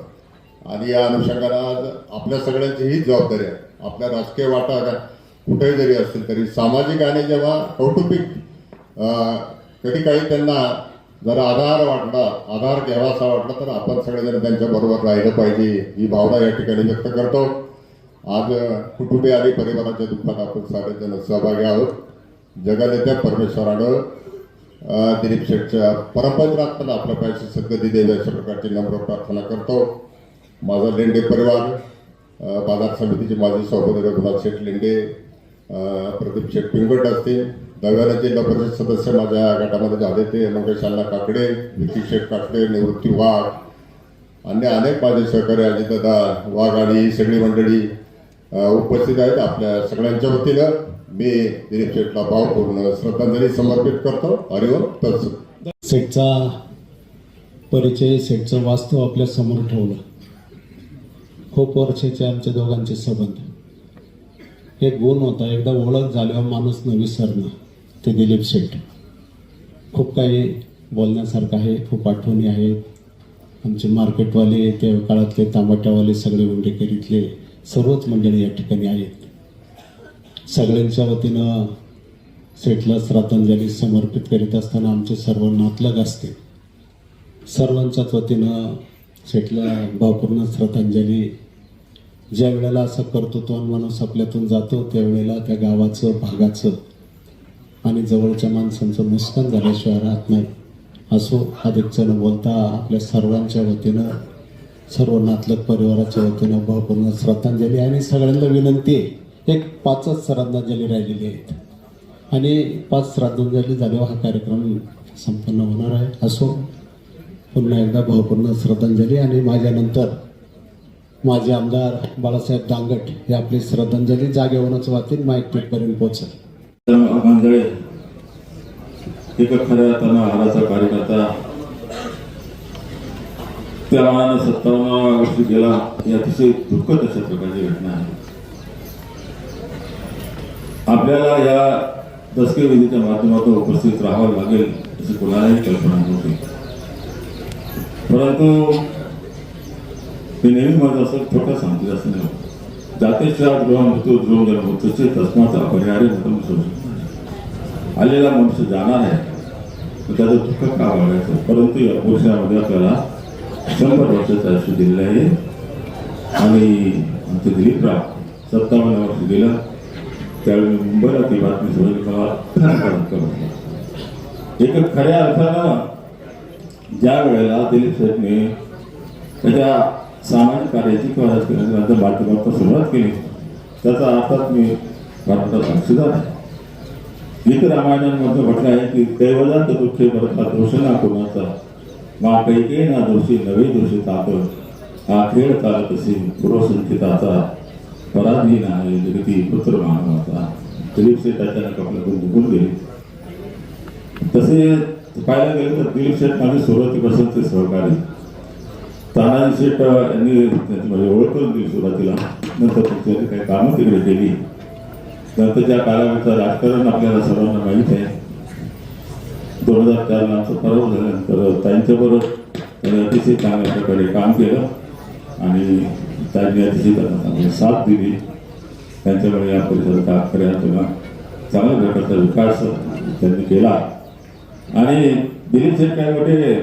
आणि या अनुषंगानं आज आपल्या सगळ्यांची ही जबाबदारी आहे. आपल्या राजकीय वाटा कुठेही जरी असतील तरी सामाजिक आणि जेव्हा कौटुंबिक कधी काही त्यांना जर आधार घ्यावासा वाटला तर आपण सगळेजण त्यांच्या बरोबर राहिलं पाहिजे, ही भावना या ठिकाणी व्यक्त करतो. आज कुटुंबीय आणि परिवाराच्या दुःखात आपण सारेजण सहभागी आहोत. जगनेत्या परमेश्वरानं दिलीप शेठच्या परमपवित्रात्म्याला आपल्या पायाची सद्गती द्यावी अशा प्रकारची नम्र प्रार्थना करतो. माझा लेंडे परिवार, बाजार समितीचे माजी सभापती रघुनाथ शेठ लेंडे, प्रदीप शेठ पिंगट असतील, नव्यानं जिल्हा परिषद सदस्य माझ्या गटामध्ये झाले ते मंगेश अण्णा काकडे, विकी शेठ काकडे, निवृत्ती वाघ, अन्य अनेक माझे सहकारी अजितदादा वाघ आणि ही सगळी मंडळी उपस्थित आहेत. आपल्या सगळ्यांच्या वतीनं मी दिलीप शेठला भावपूर्ण श्रद्धांजली समर्पित करतो. हरिओम तत्सत.
सेटचा परिचय, सेटचं वास्तव आपल्या समोर ठेवलं. खूप वर्षाचे आमच्या दोघांचे संबंध. एक गुण होता, एकदा ओळख झाल्यावर माणूस न विसरणं, ते दिलीप शेठ. खूप काही बोलण्यासारखं आहे, खूप आठवणी आहेत. आमचे मार्केटवाले, त्या काळातले तांबाट्यावाले, सगळे मुंडेकरीतले सर्वच मंडळी या ठिकाणी आहेत. सगळ्यांच्या वतीनं सेठला श्रद्धांजली समर्पित करीत असताना आमचे सर्व नातलग असते, सर्वांच्याच वतीनं सेठला भावपूर्ण श्रद्धांजली. ज्या वेळेला असं कर्तृत्वान माणूस आपल्यातून जातो त्यावेळेला त्या गावाचं, भागाचं आणि जवळच्या माणसांचं नुकसान झाल्याशिवाय राहत नाही. असो, अधिकचं न बोलता आपल्या सर्वांच्या वतीनं, सर्व नातलग परिवाराच्या वतीनं भावपूर्ण श्रद्धांजली. आणि सगळ्यांना विनंती आहे, एक 5च श्रद्धांजली राहिलेली आहेत आणि 5 श्रद्धांजली झाल्यावर हा कार्यक्रम संपन्न होणार आहे. असो, पुन्हा एकदा भावपूर्ण श्रद्धांजली. आणि माझ्यानंतर माजी आमदार बाळासाहेब दांगट हे आपली श्रद्धांजली जागेवरूनच वाचतील, माईक टिटपर्यंत पोहोचेल.
गांजाळे एक खऱ्या अर्थानं कार्यकर्ता, त्या मानानं 57 वर्षी गेला. ही अतिशय दुःखद अशा प्रकारची घटना आहे. आपल्याला या दसके विधीच्या माध्यमातून उपस्थित राहावं लागेल अशी कोणालाही कल्पना नव्हती, परंतु ते नेहमी म्हणत असत, थोडं सांगते असं नाही. जाते श्रात गृह मृत्यू ध्रुव जन्म तसे तस्माचा अपरिहार्य खतम होऊ शकतो. आलेला मनुष्य जाणार आहे, त्याचं दुःख का वाढायचं. परंतु या वर्षामध्ये आपल्याला 100 वर्षाचं आयुष्य दिलेलं आहे. आणि आमचे दिलीपराव 57 वर्ष गेलं. त्यावेळी मुंबईला ती बातमी समजली, मला एक खऱ्या अर्थानं ज्या वेळेला दिलीप शेठने त्याच्या सामाजिक कार्याची किंवा राजकारणाच्या माध्यमातून सुरुवात केली, त्याचा अर्थात मी भारताचा साक्षीदार आहे. गीत रामायणामध्ये म्हटलं आहे की दैवजात दुःखे भरता दोष ना कोणाचा, मा कैके ना दोषी नवे दोषी ताप, हा खेळ चालत असे पूर्वसंचिताचा, पराधीन आहे जगती पुत्र मानवाचा. दिलीप शेठ अचानक आपल्याकडून निघून गेले. तसे पाहायला गेलं तर दिलीप शेठ माझे सुरुवातीपासूनचे सहकारी. तानाजी शेठ यांनी माझी ओळख करून दिली सुरुवातीला. नंतर त्यांनी काही कामं तिकडे केली. नंतरच्या कालावधीचं राजकारण आपल्याला सर्वांना माहीत आहे. 2004 आमचं पराभव झाल्यानंतर ताईंच्याबरोबर त्यांनी अतिशय चांगल्या प्रकारे काम केलं आणि त्यांनी अतिशय त्यांना चांगली साथ दिली. त्यांच्याकडे या परिसरात आजपर्यंत चांगल्या प्रकारचा विकास त्यांनी केला. आणि दिलीप शेठ काय मोठे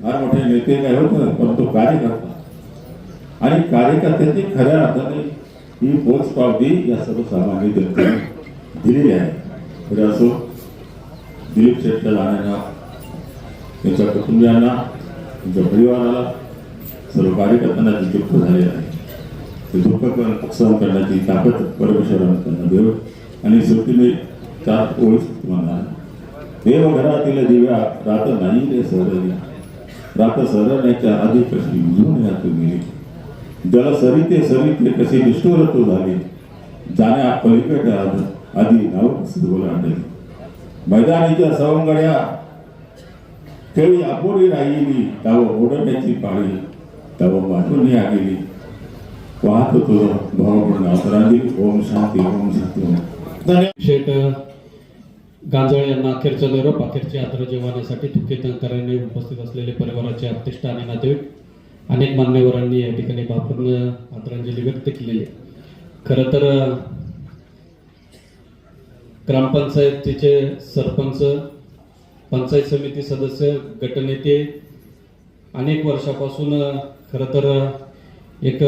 फार मोठे नेते काय होत नाही, परंतु कार्यकर्ता आणि कार्यकर्त्यांची खऱ्या अर्थाने ही पोचपावती या सर्वसामान्य जनतेने दिलेली आहे. तर असो दिलीप शेठच्या जाण्याला त्यांच्या कुटुंबियांना, त्यांच्या परिवाराला, सर्व कार्यकर्त्यांना जे दुःख झालेलं आहे ते दुःख सहन करण्याची ताकद परमेश्वरानं त्यांना देव. आणि शेवटी मी 4 ओळी म्हणणार. देवघरातील दिव्या रात नाही रे सरल्या, रात सरण्याच्या आधी कशी विझून या तुम्ही, जल सरिते सरिते कशी निष्ठुर तू झाली, जाण्या पलीकडे आधी नाव कसं ओलांडली. मैदानीच्या सवंगड्या केळी अपुरी राहिली, तव ओढण्याची पाळी तव वाटून या गेली, वाहत तुझं भावपूर्ण आदरांनी. ओम शांती, ओम शांती.
शेठ गांजाळे यांना अखेरचा निरोप, अखेरची आदरांजली वाहण्यासाठी तुकेतकरांनी उपस्थित असलेले परिवाराचे आप्तेष्ट आणि नातेवाईक, अनेक मान्यवरांनी या ठिकाणी भावपूर्ण आदरांजली व्यक्त केलेली आहे. खरं तर ग्रामपंचायतीचे सरपंच, पंचायत समिती सदस्य, गटनेते अनेक वर्षापासून खरं तर एक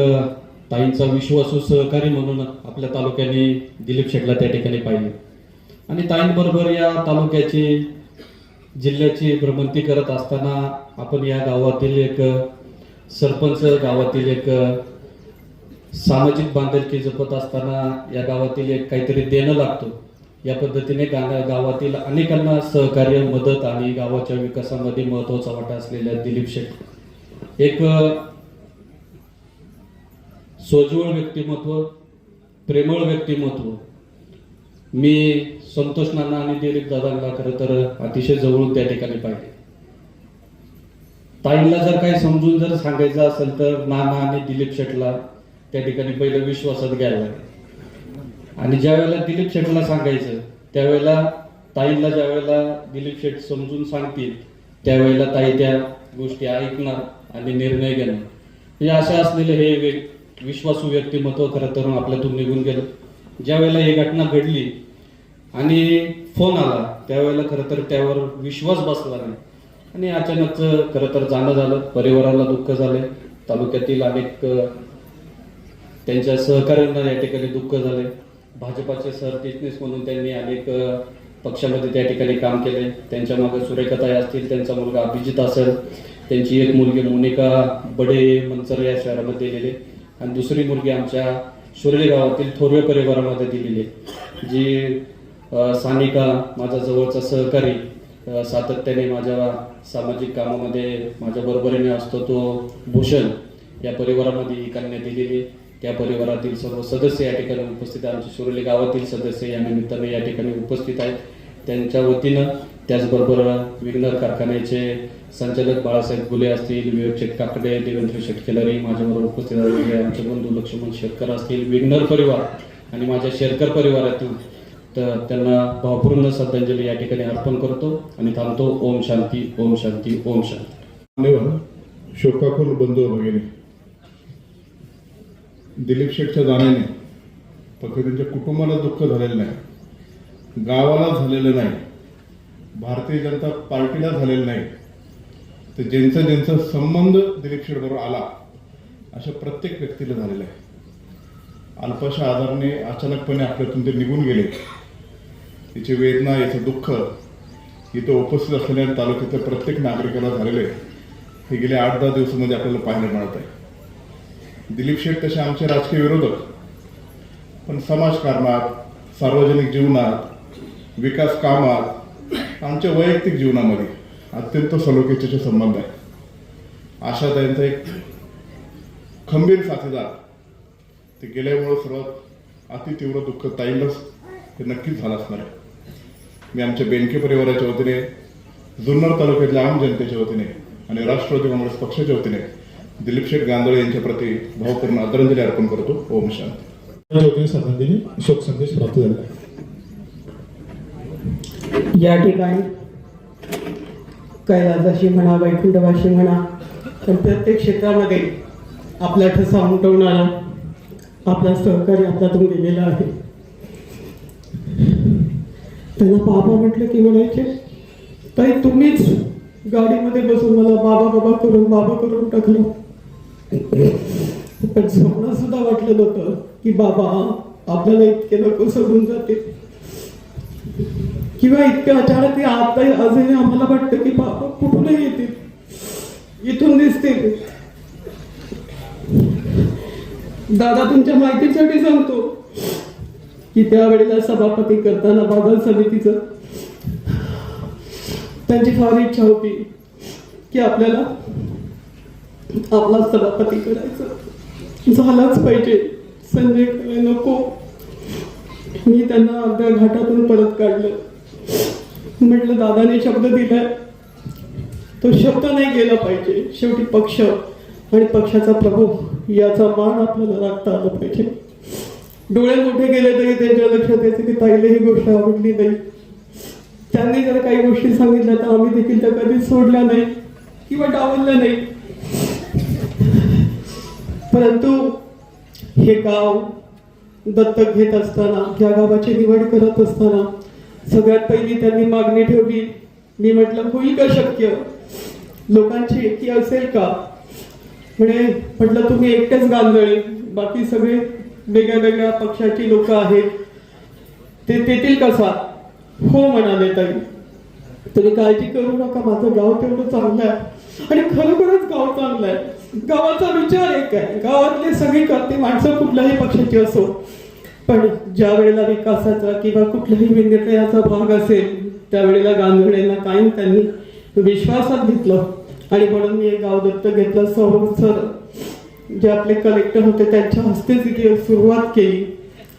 ताईंचा विश्वासू सहकारी म्हणून आपल्या तालुक्याने दिलीप शेठला त्या ठिकाणी पाहिले आणि ताईंबरोबर या तालुक्याची, जिल्ह्याची भ्रमंती करत असताना आपण या गावातील एक सरपंच, गावातील एक सामाजिक बांधिलकी जपत असताना या गावातील एक काहीतरी देणं लागतो या पद्धतीने गावातील अनेकांना सहकार्य, मदत आणि गावाच्या विकासामध्ये महत्त्वाचा वाटा असलेल्या दिलीप शेठ एक सोज्वळ व्यक्तिमत्व, प्रेमळ व्यक्तिमत्व. मी संतोष नाना आणि दिलीप दादांना खरं तर अतिशय जवळून त्या ठिकाणी पाहिले. ताईंना जर काही समजून जर सांगायचं असेल तर नाना आणि दिलीप शेठला त्या ठिकाणी पहिलं विश्वासात घ्यायला लागेल. आणि ज्या वेळेला दिलीप शेठला सांगायचं त्यावेळेला ताईंना, ज्या वेळेला दिलीप शेठ समजून सांगतील त्यावेळेला ताई त्या गोष्टी ऐकणार आणि निर्णय घेणार. म्हणजे असे असलेले हे विश्वासू व्यक्तिमत्व खरं तर आपल्यातून निघून गेलं. ज्या वेळेला ही घटना घडली आणि फोन आला त्यावेळेला खरं तर त्यावर विश्वास बसला नाही आणि अचानक खरं तर जाणं झालं. परिवाराला दुःख झाले, तालुक्यातील अनेक त्यांच्या सहकाऱ्यांना या ठिकाणी दुःख झाले. भाजपाचे सरचिटणीस म्हणून त्यांनी अनेक पक्षामध्ये त्या ठिकाणी काम केले. त्यांच्या मागे सुरेखाताई असतील, त्यांचा मुलगा अभिजित असेल, त्यांची एक मुलगी मोनिका बडे मंचर या शहरामध्ये दिलेली आणि दुसरी मुलगी आमच्या शुर्ली गावातील थोरवे परिवारामध्ये दिलेली, जी सानिका माझा जवळचा सहकारी, सातत्याने माझ्या सामाजिक कामामध्ये माझ्या बरोबरीने असतो तो भूषण, या परिवारामध्ये ही कन्या दिलेली. त्या परिवारातील सर्व सदस्य या ठिकाणी उपस्थित आहेत. आमचे शुर्ली गावातील सदस्य या निमित्ताने या ठिकाणी उपस्थित आहेत. त्यांच्या वतीनं त्याचबरोबर विघ्नर कारखान्याचे संचालक बाळासाहेब गुले असतील, विवेक शेठ काकडे, देवेंद्र शेठ केलरी माझ्याबरोबर उपस्थित असलेले आमचे बंधू लक्ष्मण शेतकर असतील, विघ्नर परिवार आणि माझ्या शेरकर परिवारातून तर त्यांना भावपूर्ण श्रद्धांजली या ठिकाणी अर्पण करतो आणि थांबतो. ओम शांती, ओम शांती, ओम शांती.
शोकाकुल बंधू वगैरे, दिलीप शेठच्या जाण्याने फक्त त्यांच्या कुटुंबाला दुःख झालेलं नाही, गावाला झालेलं नाही, भारतीय जनता पार्टीला झालेलं नाही, तर ज्यांचा संबंध दिलीप शेठ बरोबर आला अशा प्रत्येक व्यक्तीला झालेला आहे. अल्पशा आजाराने अचानकपणे आपल्यातून ते निघून गेले. याची वेदना, याचं दुःख इथं उपस्थित असलेल्या तालुक्यातल्या प्रत्येक नागरिकाला झालेले हे गेल्या 8-10 दिवसामध्ये आपल्याला पाहायला मिळत आहे. दिलीप शेठ तसे आमचे राजकीय विरोधक, पण समाजकारणात, सार्वजनिक जीवनात, विकास कामात, आमच्या वैयक्तिक जीवनामध्ये अत्यंत सलोख्याचे संबंध आहे. आशाताईंचा एक खंबीर साथीदार ते गेल्यामुळं सर्वात अतितीव्र दुःख ताईंनाच हे नक्कीच झालं असणार आहे. मी आमच्या बेनके परिवाराच्या वतीने जुन्नर तालुक्यातल्या आम जनतेच्या वतीने आणि राष्ट्रवादी काँग्रेस पक्षाच्या वतीने दिलीप शेठ गांदळे यांच्या प्रती भावपूर्ण आदरांजली अर्पण करतो. ओम शांती. श्रद्धांजली शोक संदेश प्राप्त झाला.
या ठिकाणी कैलासवासी म्हणा, वैकुंठवासी म्हणा, पण प्रत्येक क्षेत्रामध्ये आपला ठसा उमटवणारा आपला सहकारी आपल्यातून गेलेला आहे. त्यांना बाबा म्हटलं की म्हणायचे, ताई तुम्हीच गाडीमध्ये बसून मला बाबा करून टाकलं. पण स्वप्न सुद्धा वाटलं नव्हतं की बाबा आपल्याला इतके नको सोडून जाते, किंवा इतक्या अचानक आता अजूनही आम्हाला वाटतं की बाबा कुठूनही येतील, इथून दिसतील. दादा तुमच्या माहितीसाठी सांगतो की त्यावेळेला सभापती करताना बाजार समितीचं त्यांची फार इच्छा होती की आपल्याला आपला सभापती करायचं, झालाच पाहिजे, संजय काळे नको. मी त्यांना अर्ध्या घाटातून परत काढलं. म्हटलं दादाने शब्द दिलाय तो शब्द नाही गेला पाहिजे. शेवटी पक्ष आणि पक्षाचा प्रमुख याचा मान आपल्याला राखता आला पाहिजे. डोळे मोठे गेले तरी त्यांच्या लक्षात यायचं की ताईला ही गोष्ट आवडली नाही. त्यांनी जर काही गोष्टी सांगितल्या तर आम्ही देखील त्या कधीच सोडल्या नाही किंवा डावलल्या नाही. परंतु हे गाव दत्तक घेत असताना, या गावाची निवड करत असताना सगळ्यात पहिली त्यांनी मागणी ठेवली. मी म्हटलं होईल का शक्य, लोकांची एकी असेल का? म्हटलं तुम्ही एकटेच गांधळे, बाकी सगळे वेगळ्या वेगळ्या पक्षाची लोक आहेत, ते तेथील कसा? हो म्हणाले ताई, तुम्ही काळजी करू नका, माझं गाव तेवढं चांगलं आहे. आणि खरोखरच गाव चांगलं आहे. गावाचा विचार एक आहे, गावातले सगळी करते माणसं कुठल्याही पक्षाची असो, पण ज्या वेळेला विकासाचा किंवा कुठल्याही निर्णयाचा भाग असेल त्यावेळेला गांधळेंना कायम त्यांनी विश्वासात घेतलं. आणि म्हणून मी हे गाव दत्तक घेतलं. सर जे आपले कलेक्टर होते त्यांच्या हस्ते तिथे सुरुवात केली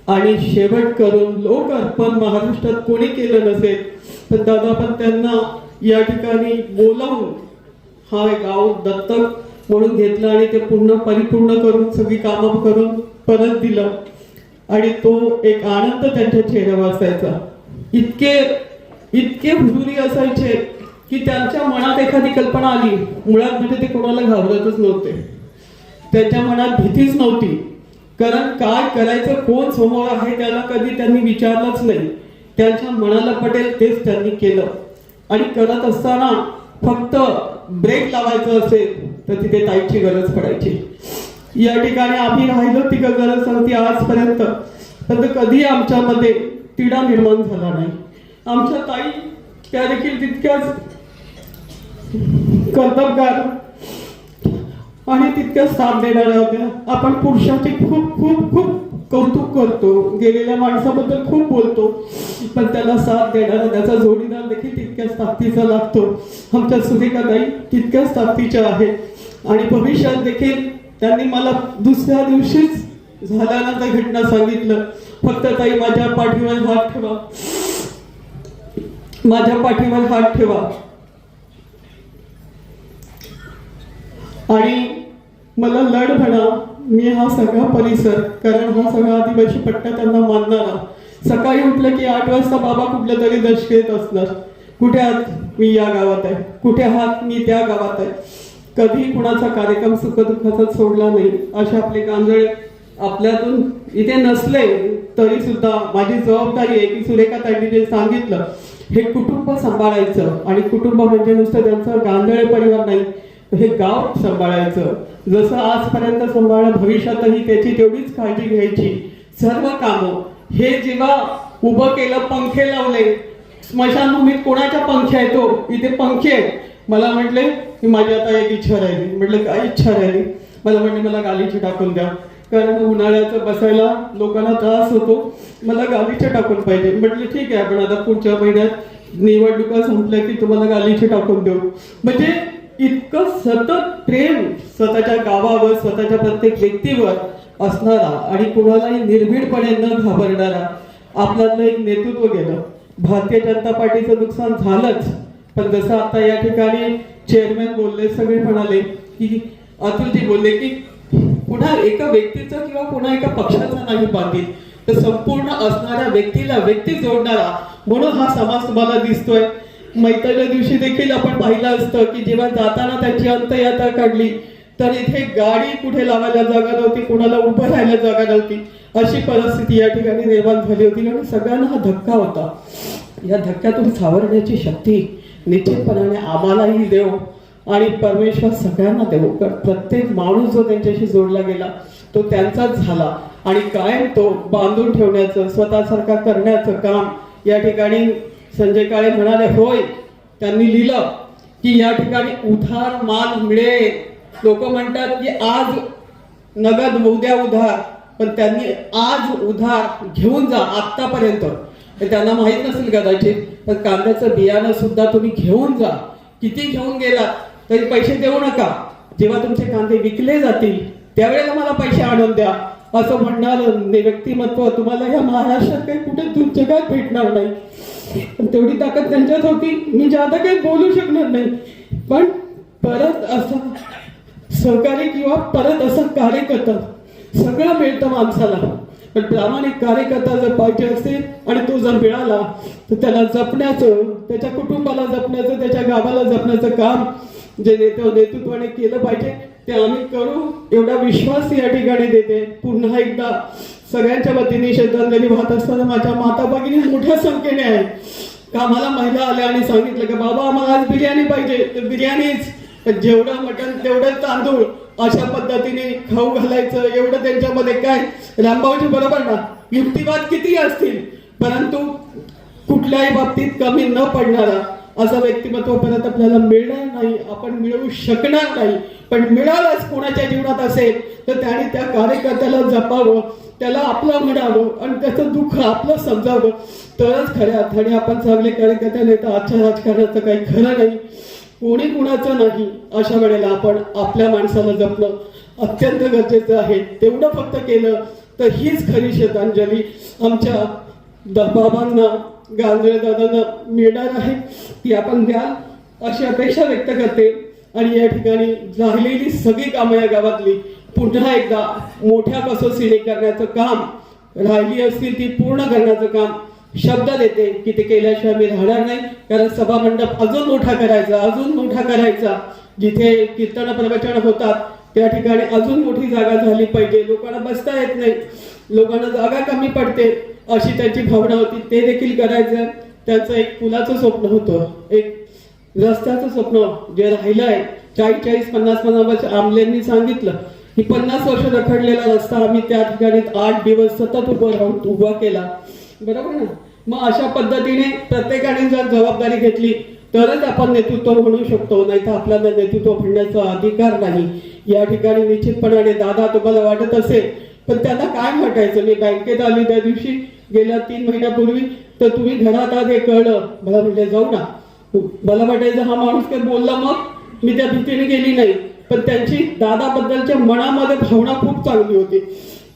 आणि शेवट करून लोक अर्पण महाराष्ट्रात कोणी केलं नसेल तर दादा पण त्यांना या ठिकाणी बोलावून हा गाव दत्तक म्हणून घेतलं आणि ते पूर्ण परिपूर्ण करून सगळी कामं करून परत दिलं. आणि तो एक आनंद त्यांच्या चेहऱ्यावर असायचा. इतके हुजुरी असायचे की त्यांच्या मनात एखादी कल्पना आली, मुळात म्हणजे ते कोणाला घाबरतच नव्हते. त्यांच्या मनात भीतीच नव्हती, कारण काय करायचं, कोण समोर आहे त्याला कधी त्यांनी विचारलंच नाही. त्यांच्या मनाला पटेल तेच त्यांनी केलं. आणि करत असताना फक्त ब्रेक लावायचं असेल तर तिथे ताईची गरज पडायची. या ठिकाणी आम्ही राहिलो ती गरज नव्हती आजपर्यंत, पण कधी आमच्यामध्ये तिढा निर्माण झाला नाही. आमच्या ताई त्या देखील तितक्याच कर्तबगार आणि तितक्याच साथ देणाऱ्या होत्या. आपण पुरुषाचे खूप खूप खूप कौतुक करतो, गेलेल्या माणसाबद्दल खूप बोलतो, पण त्याला साथ देणारा त्याचा जोडीदार देखील तितक्याच ताकदीचा लागतो. आमच्या सुरेखाताई तितक्याच ताकदीच्या आहेत. आणि भविष्यात देखील त्यांनी मला दुसऱ्या दिवशीच झाल्यानंतर घटना सांगितलं, फक्त ताई माझ्या पाठीवर हात ठेवा, माझ्या पाठीवर हात ठेवा. आणि मला लढ म्हणा, मी हा सगळा परिसर, कारण हा सगळा आदिवासी पट्टा त्यांना मानणारा, सकाळी उठलं की 8 वाजता बाबा कुठल्या तरी दशकेत असणार. कुठे आहात? मी या गावात आहे. कुठे आहात? मी त्या गावात आहे. कधी कुणाचा कार्यक्रम सुखदुःखाचा सोडला नाही. असे आपले गांधळे आपल्यातून इथे नसले तरी सुद्धा माझी जबाबदारी आहे की सुरेखा ताईंनी जे सांगितलं हे कुटुंब सांभाळायचं. आणि कुटुंब म्हणजे नुसतं त्यांचं गांधळे परिवार नाही, हे गाव सांभाळायचं. जसं आजपर्यंत सांभाळलं, भविष्यातही त्याची तेवढीच काळजी घ्यायची. सर्व कामं हे जेव्हा उभं केलं, पंखे लावले, स्मशानभूमीत कोणाच्या पंखे आहे तो, इथे पंखे आहेत. मला म्हटले की माझी आता एक इच्छा राहिली. म्हटलं काय इच्छा राहिली? मला म्हटले मला गालीचे टाकून द्या, कारण उन्हाळ्याचं बसायला लोकांना त्रास होतो, मला गालीचे टाकून पाहिजे. म्हटलं ठीक आहे, आपण आता पुढच्या महिन्यात निवडणुका संपल्या की तुम्हाला गालीचे टाकून देऊ. म्हणजे इतकं सतत प्रेम स्वतःच्या गावावर, स्वतःच्या प्रत्येक व्यक्तीवर असणारा आणि कुणालाही निर्भीडपणे न घाबरणारा आपल्यातलं एक नेतृत्व गेलं. भारतीय जनता पार्टीचं नुकसान झालंच,
पण जसं आता या ठिकाणी चेअरमॅन बोलले, सगळे म्हणाले की अतुलजी बोलले की पुन्हा एका व्यक्तीचं किंवा पुन्हा एका पक्षाचा नाही बांधील, तर संपूर्ण असणाऱ्या व्यक्तीला व्यक्ती जोडणारा म्हणून हा समाज तुम्हाला दिसतोय. मैत्रीच्या दिवशी देखील आपण पाहिलं असतं की जेव्हा जाताना त्यांची अंत्ययात्रा काढली तर इथे गाडी कुठे लावायला जागा नव्हती, कोणाला उभं राहायला जागा नव्हती, अशी परिस्थिती या ठिकाणी निर्माण झाली होती आणि सगळ्यांना हा धक्का होता. या धक्क्यातून सावरण्याची शक्ती निश्चितपणाने आम्हालाही देव आणि परमेश्वर सगळ्यांना देव. प्रत्येक माणूस जो त्यांच्याशी जोडला गेला तो त्यांचाच झाला आणि कायम तो बांधून ठेवण्याचं, स्वतःसारखा करण्याचं काम या ठिकाणी संजय काळे म्हणाले. होय, त्यांनी लिहिलं की या ठिकाणी उधार माल मिळेल. लोक म्हणतात की आज नगद उद्या उधार, पण त्यांनी आज उधार घेऊन जा. आतापर्यंत त्यांना माहित नसेल कदाचित, पण कांद्याचं बियाणं सुद्धा तुम्ही घेऊन जा. किती घेऊन गेला तरी पैसे देऊ नका. जेव्हा तुमचे कांदे विकले जातील त्यावेळेला मला पैसे आणून द्या, असं म्हणणारं व्यक्तिमत्व तुम्हाला या महाराष्ट्रात काही कुठे जगात भेटणार नाही. पण तेवढी ताकद त्यांच्यात होती. मी जादा काही बोलू शकणार नाही, पण परत असं सहकारी किंवा परत असं कार्यकर्ता सगळं मिळतं माणसाला, पण प्रामाणिक कार्यकर्ता जर पाहिजे असेल आणि तो जर मिळाला तर त्याला जपण्याचं, त्याच्या कुटुंबाला जपण्याचं, त्याच्या गावाला जपण्याचं काम जे नेतृत्वाने केलं पाहिजे ते आम्ही करू, एवढा विश्वास या ठिकाणी देते. पुन्हा एकदा सगळ्यांच्या वतीने श्रद्धांजली वाहत असताना माझ्या माता भगिनी मोठ्या संख्येने आहेत. कामाला महिला आल्या आणि सांगितलं की बाबा आम्हाला आज बिर्याणी पाहिजे, तर बिर्याणीच, जेवढं मटण तेवढं तांदूळ, अशा पद्धतीने खाऊ घालायचं. एवढं त्यांच्यामध्ये काय, रामभाऊजी बरोबर ना, युक्तिवाद किती असतील परंतु कुठल्याही बाबतीत कमी न पडणारा असं व्यक्तिमत्व परत आपल्याला मिळणार नाही, आपण मिळवू शकणार नाही. पण मिळालंच कोणाच्या जीवनात असेल तर त्याने त्या कार्यकर्त्याला जपावं, त्याला आपलं म्हणावं आणि त्याचं दुःख आपलं समजावं, तरच खऱ्या अर्थाने आपण चांगले कार्यकर्ते. नाही तर आजच्या राजकारणाचं काही खरं नाही, कोणी कुणाचं नाही. अशा वेळेला आपण आपल्या माणसाला जपणं अत्यंत गरजेचं आहे. तेवढं फक्त केलं तर हीच खरी श्रद्धांजली आमच्या बाबांना, गांजळे दादांना मिळणार आहे, ती आपण द्याल अशी अपेक्षा व्यक्त करते. आणि या ठिकाणी राहिलेली सगळी कामं या गावातली पुन्हा एकदा मोठ्या कसोशीने करण्याचं काम, राहिली असतील ती पूर्ण करण्याचं काम शब्द देते की ते केल्याशिवाय मी राहणार नाही. कारण सभा मंडप अजून मोठा करायचा, अजून मोठा करायचा. जिथे कीर्तन प्रवचन होतात त्या ठिकाणी अजून मोठी जागा झाली पाहिजे. लोकांना बसता येत नाही, लोकांना जागा कमी पडते, अशी त्यांची भावना होती. ते देखील करायचं. त्यांचं एक पुलाचं स्वप्न होतं, एक रस्त्याचं स्वप्न जे राहिलं आहे. 40-50 वर्ष आमल्यांनी सांगितलं की 50 वर्ष रखडलेला रस्ता आम्ही त्या ठिकाणी 8 दिवस सतत उभा केला, बरोबर ना. मग अशा पद्धतीने प्रत्येकाने जर जबाबदारी घेतली तरच आपण नेतृत्व म्हणू शकतो, नाही तर आपल्याला नेतृत्व म्हणण्याचा अधिकार नाही. या ठिकाणी निश्चितपणाने दादा तुम्हाला वाटत असेल, पण त्यांना काय वाटायचं. मी बँकेत आली त्या दिवशी गेल्या 3 महिन्यापूर्वी, तर तुम्ही घरात आले कळलं, मला म्हणजे जाऊ ना. मला वाटायचं हा माणूस काय बोलला, मग मी त्या भीतीने गेली नाही. पण त्यांची दादाबद्दलच्या मनामध्ये भावना खूप चांगली होती,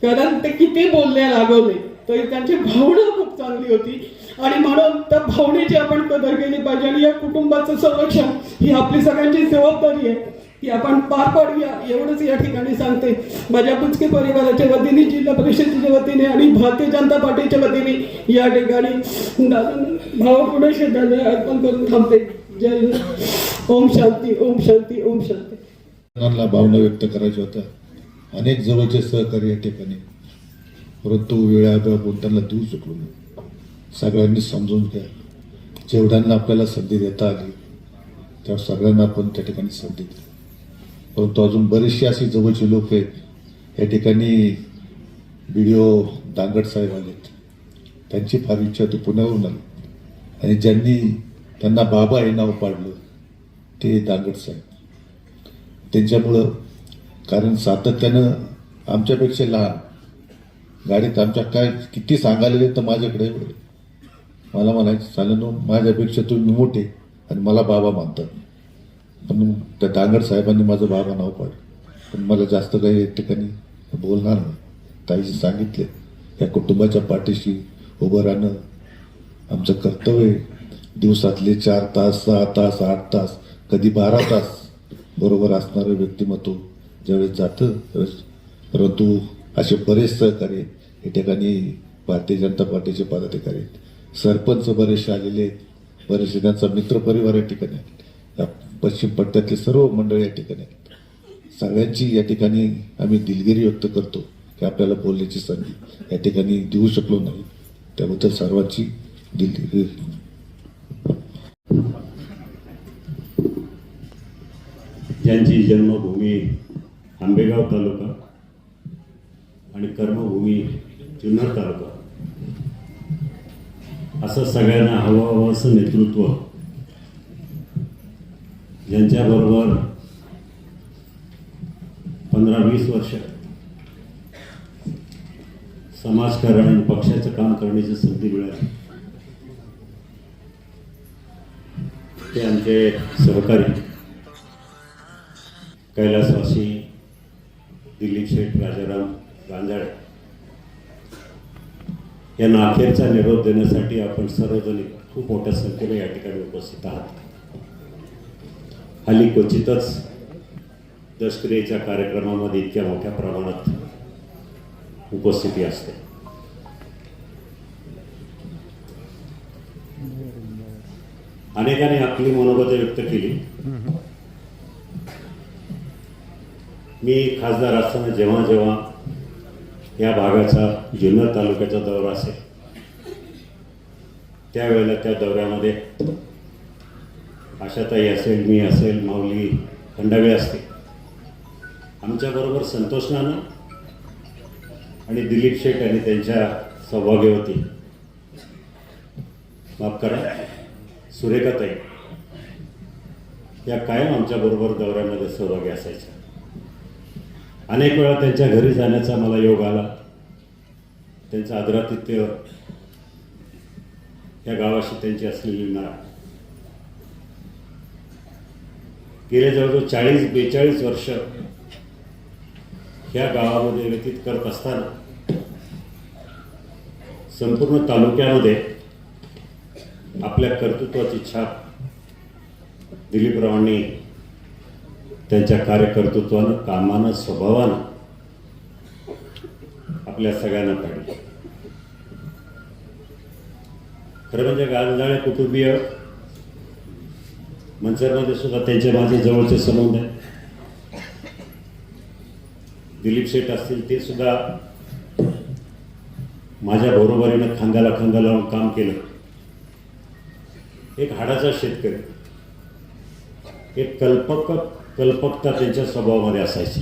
कारण ते किती बोलले रागवले तरी त्यांची भावना खूप चांगली होती. आणि म्हणून त्या भावनेची आपण कदर केली पाहिजे. आणि या कुटुंबाचं संरक्षण ही आपली सगळ्यांची जबाबदारी आहे, ती आपण पार पाडूया एवढंच या ठिकाणी सांगते. माझ्या पुचके परिवाराच्या वतीने, जिल्हा परिषदेच्या वतीने आणि भारतीय जनता पार्टीच्या वतीने या ठिकाणी भावपूर्ण श्रद्धांजली अर्पण करून थांबते. जय हिंद. ओम शांती, ओम शांती, ओम शांती.
भावना व्यक्त करायच्या होत्या. अनेक जवळचे सहकारी या ठिकाणी, परंतु वेळाभावी त्यांना देऊ शकलो नाही. सगळ्यांनी समजून घ्या, जेवढ्यांना आपल्याला संधी देता आली त्या सगळ्यांना आपण त्या ठिकाणी संधी दिली. परंतु अजून बरेचसे अशी जवळचे लोक आहेत या ठिकाणी. BDO दांगड साहेब आलेत, त्यांची फार इच्छा होती, पुण्यावरून आले. आणि ज्यांनी त्यांना बाबा हे नाव पाडलं ते दांगड साहेब. त्यांच्यामुळं, कारण सातत्यानं आमच्यापेक्षा लहान गाडीत आमच्या काय किती सांगायला तर माझ्याकडे मला म्हणायचं चालेल, माझ्यापेक्षा तुम्ही मोठे आणि मला बाबा मानतात. पण त्या दांगड साहेबांनी माझं बाबा नाव पाडलं. पण मला जास्त काही या ठिकाणी बोलणार नाही. ताईजी सांगितले, या कुटुंबाच्या पाठीशी उभं राहणं आमचं कर्तव्य आहे. दिवसातले 4 तास 6 तास 8 तास कधी 12 तास बरोबर असणारं व्यक्तिमत्व ज्यावेळेस जातं त्यावेळेस, परंतु असे बरेच सहकारी या ठिकाणी भारतीय जनता पार्टीचे पदाधिकारी आहेत. सरपंच बरेचसे आलेले आहेत, बरेचसे त्यांचा मित्रपरिवार या ठिकाणी आहे. या पश्चिम पट्ट्यातले सर्व मंडळी या ठिकाणी आहेत. सगळ्यांची या ठिकाणी आम्ही दिलगिरी व्यक्त करतो की आपल्याला बोलण्याची संधी या ठिकाणी देऊ शकलो नाही, त्याबद्दल सर्वांची दिलगिरी.
ज्यांची जन्मभूमी आंबेगाव तालुका आणि कर्मभूमी जुन्नर तालुका, असं सगळ्यांना हवं असं नेतृत्व, ज्यांच्याबरोबर 15-20 वर्ष समाजकारण आणि पक्षाचं काम करण्याची संधी मिळाली, ते आमचे सहकारी कैलासवासी दिलीप शेठ राजाराम गांजाळे यांना अखेरचा निरोप देण्यासाठी आपण सर्वजण खूप मोठ्या संख्येने या ठिकाणी उपस्थित आहात. हल्ली क्वचितच दशक्रियेच्या कार्यक्रमामध्ये इतक्या मोठ्या प्रमाणात उपस्थिती असते. अनेकांनी आपली मनोगत व्यक्त केली. मी खासदार असताना जेव्हा जेव्हा या भागाचा जुन्नर तालुक्याचा दौरा असेल त्यावेळेला त्या दौऱ्यामध्ये आशाताई असेल, मी असेल, माऊली खंडागळे असतील, आमच्याबरोबर संतोष नाना आणि दिलीप शेठ आणि त्यांच्या सौभाग्यवती, माफ करा, सुरेखाताई, या कायम आमच्याबरोबर दौऱ्यामध्ये सहभागी असायच्या. अनेक वेळा त्यांच्या घरी जाण्याचा मला योग आला. त्यांचं आदरातिथ्य, या गावाशी त्यांची असलेली नाळ, गेले जवळजवळ 40-42 वर्ष ह्या गावामध्ये व्यतीत करत असताना संपूर्ण तालुक्यामध्ये आपल्या कर्तृत्वाची छाप दिलीपरावांनी त्यांच्या कार्यकर्तृत्वानं, कामानं, स्वभावानं आपल्या सगळ्यांना पाडली. खरं म्हणजे गांजाळे कुटुंबीय मंचरमध्ये सुद्धा त्यांचे माझे जवळचे संबंध आहेत. दिलीप शेठ असतील, ते सुद्धा माझ्या बरोबरीनं खांद्याला खांदा लावून काम केलं. एक हाडाचा शेतकरी, एक कल्पकता त्यांच्या स्वभावामध्ये असायची.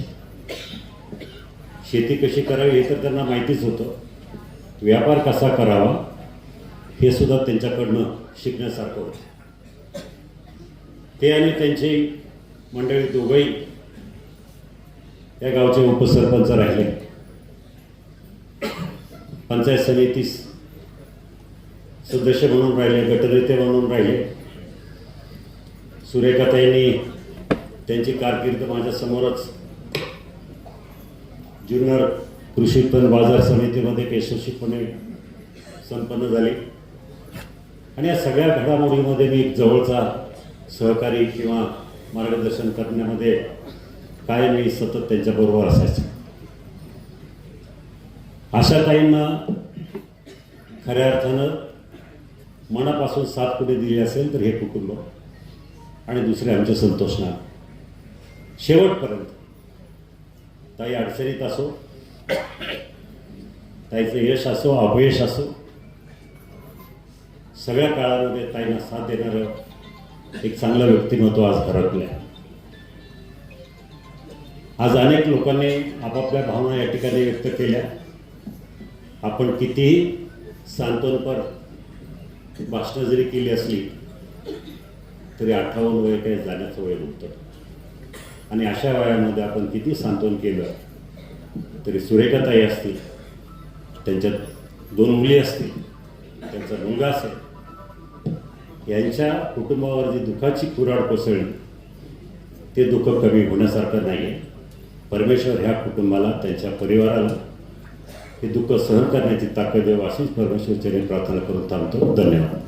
शेती कशी करावी हे तर त्यांना माहितीच होतं, व्यापार कसा करावा हे सुद्धा त्यांच्याकडनं शिकण्यासारखं होतं. ते आणि त्यांची मंडळी दोघंही या गावचे उपसरपंच राहिले, पंचायत समिती सदस्य म्हणून राहिले, गटनेते म्हणून राहिले. सुरेखाताईंनी त्यांची कारकीर्द माझ्यासमोरच जुन्नर कृषी उत्पन्न बाजार समितीमध्ये यशस्वीपणे संपन्न झाली. आणि या सगळ्या घडामोडीमध्ये मी एक जवळचा सहकारी किंवा मार्गदर्शन करण्यामध्ये कायम सतत त्यांच्याबरोबर असायचं. आशाताईंना खऱ्या अर्थानं मनापासून साथ कुठे दिली असेल तर हे कुटुंब आणि दुसरे आमचे संतोष नाना. शेवटपर्यंत ताई अडचणीत असो, ताईचं यश असो, अपयश असो, सगळ्या काळामध्ये ताईंना साथ देणारं एक चांगलं व्यक्तिमत्व आज हरपलं आहे. आज अनेक लोकांनी आपापल्या भावना या ठिकाणी व्यक्त केल्या. आपण कितीही सांत्वनपर भाषणं जरी केली असली तरी 58 वय काही जाण्याचं वय होतं. आणि अशा वयामध्ये आपण किती सांत्वन केलं तरी सुरेखाताई असतील, त्यांच्यात 2 मुली असतील, त्यांचा मुलगा असेल, यांच्या कुटुंबावर जी दुःखाची कुऱ्हाड कोसळली ते दुःख कमी होण्यासारखं नाही आहे. परमेश्वर ह्या कुटुंबाला, त्यांच्या परिवाराला हे दुःख सहन करण्याची ताकद द्यावं अशीच परमेश्वरचरणी प्रार्थना करून थांबतो. धन्यवाद.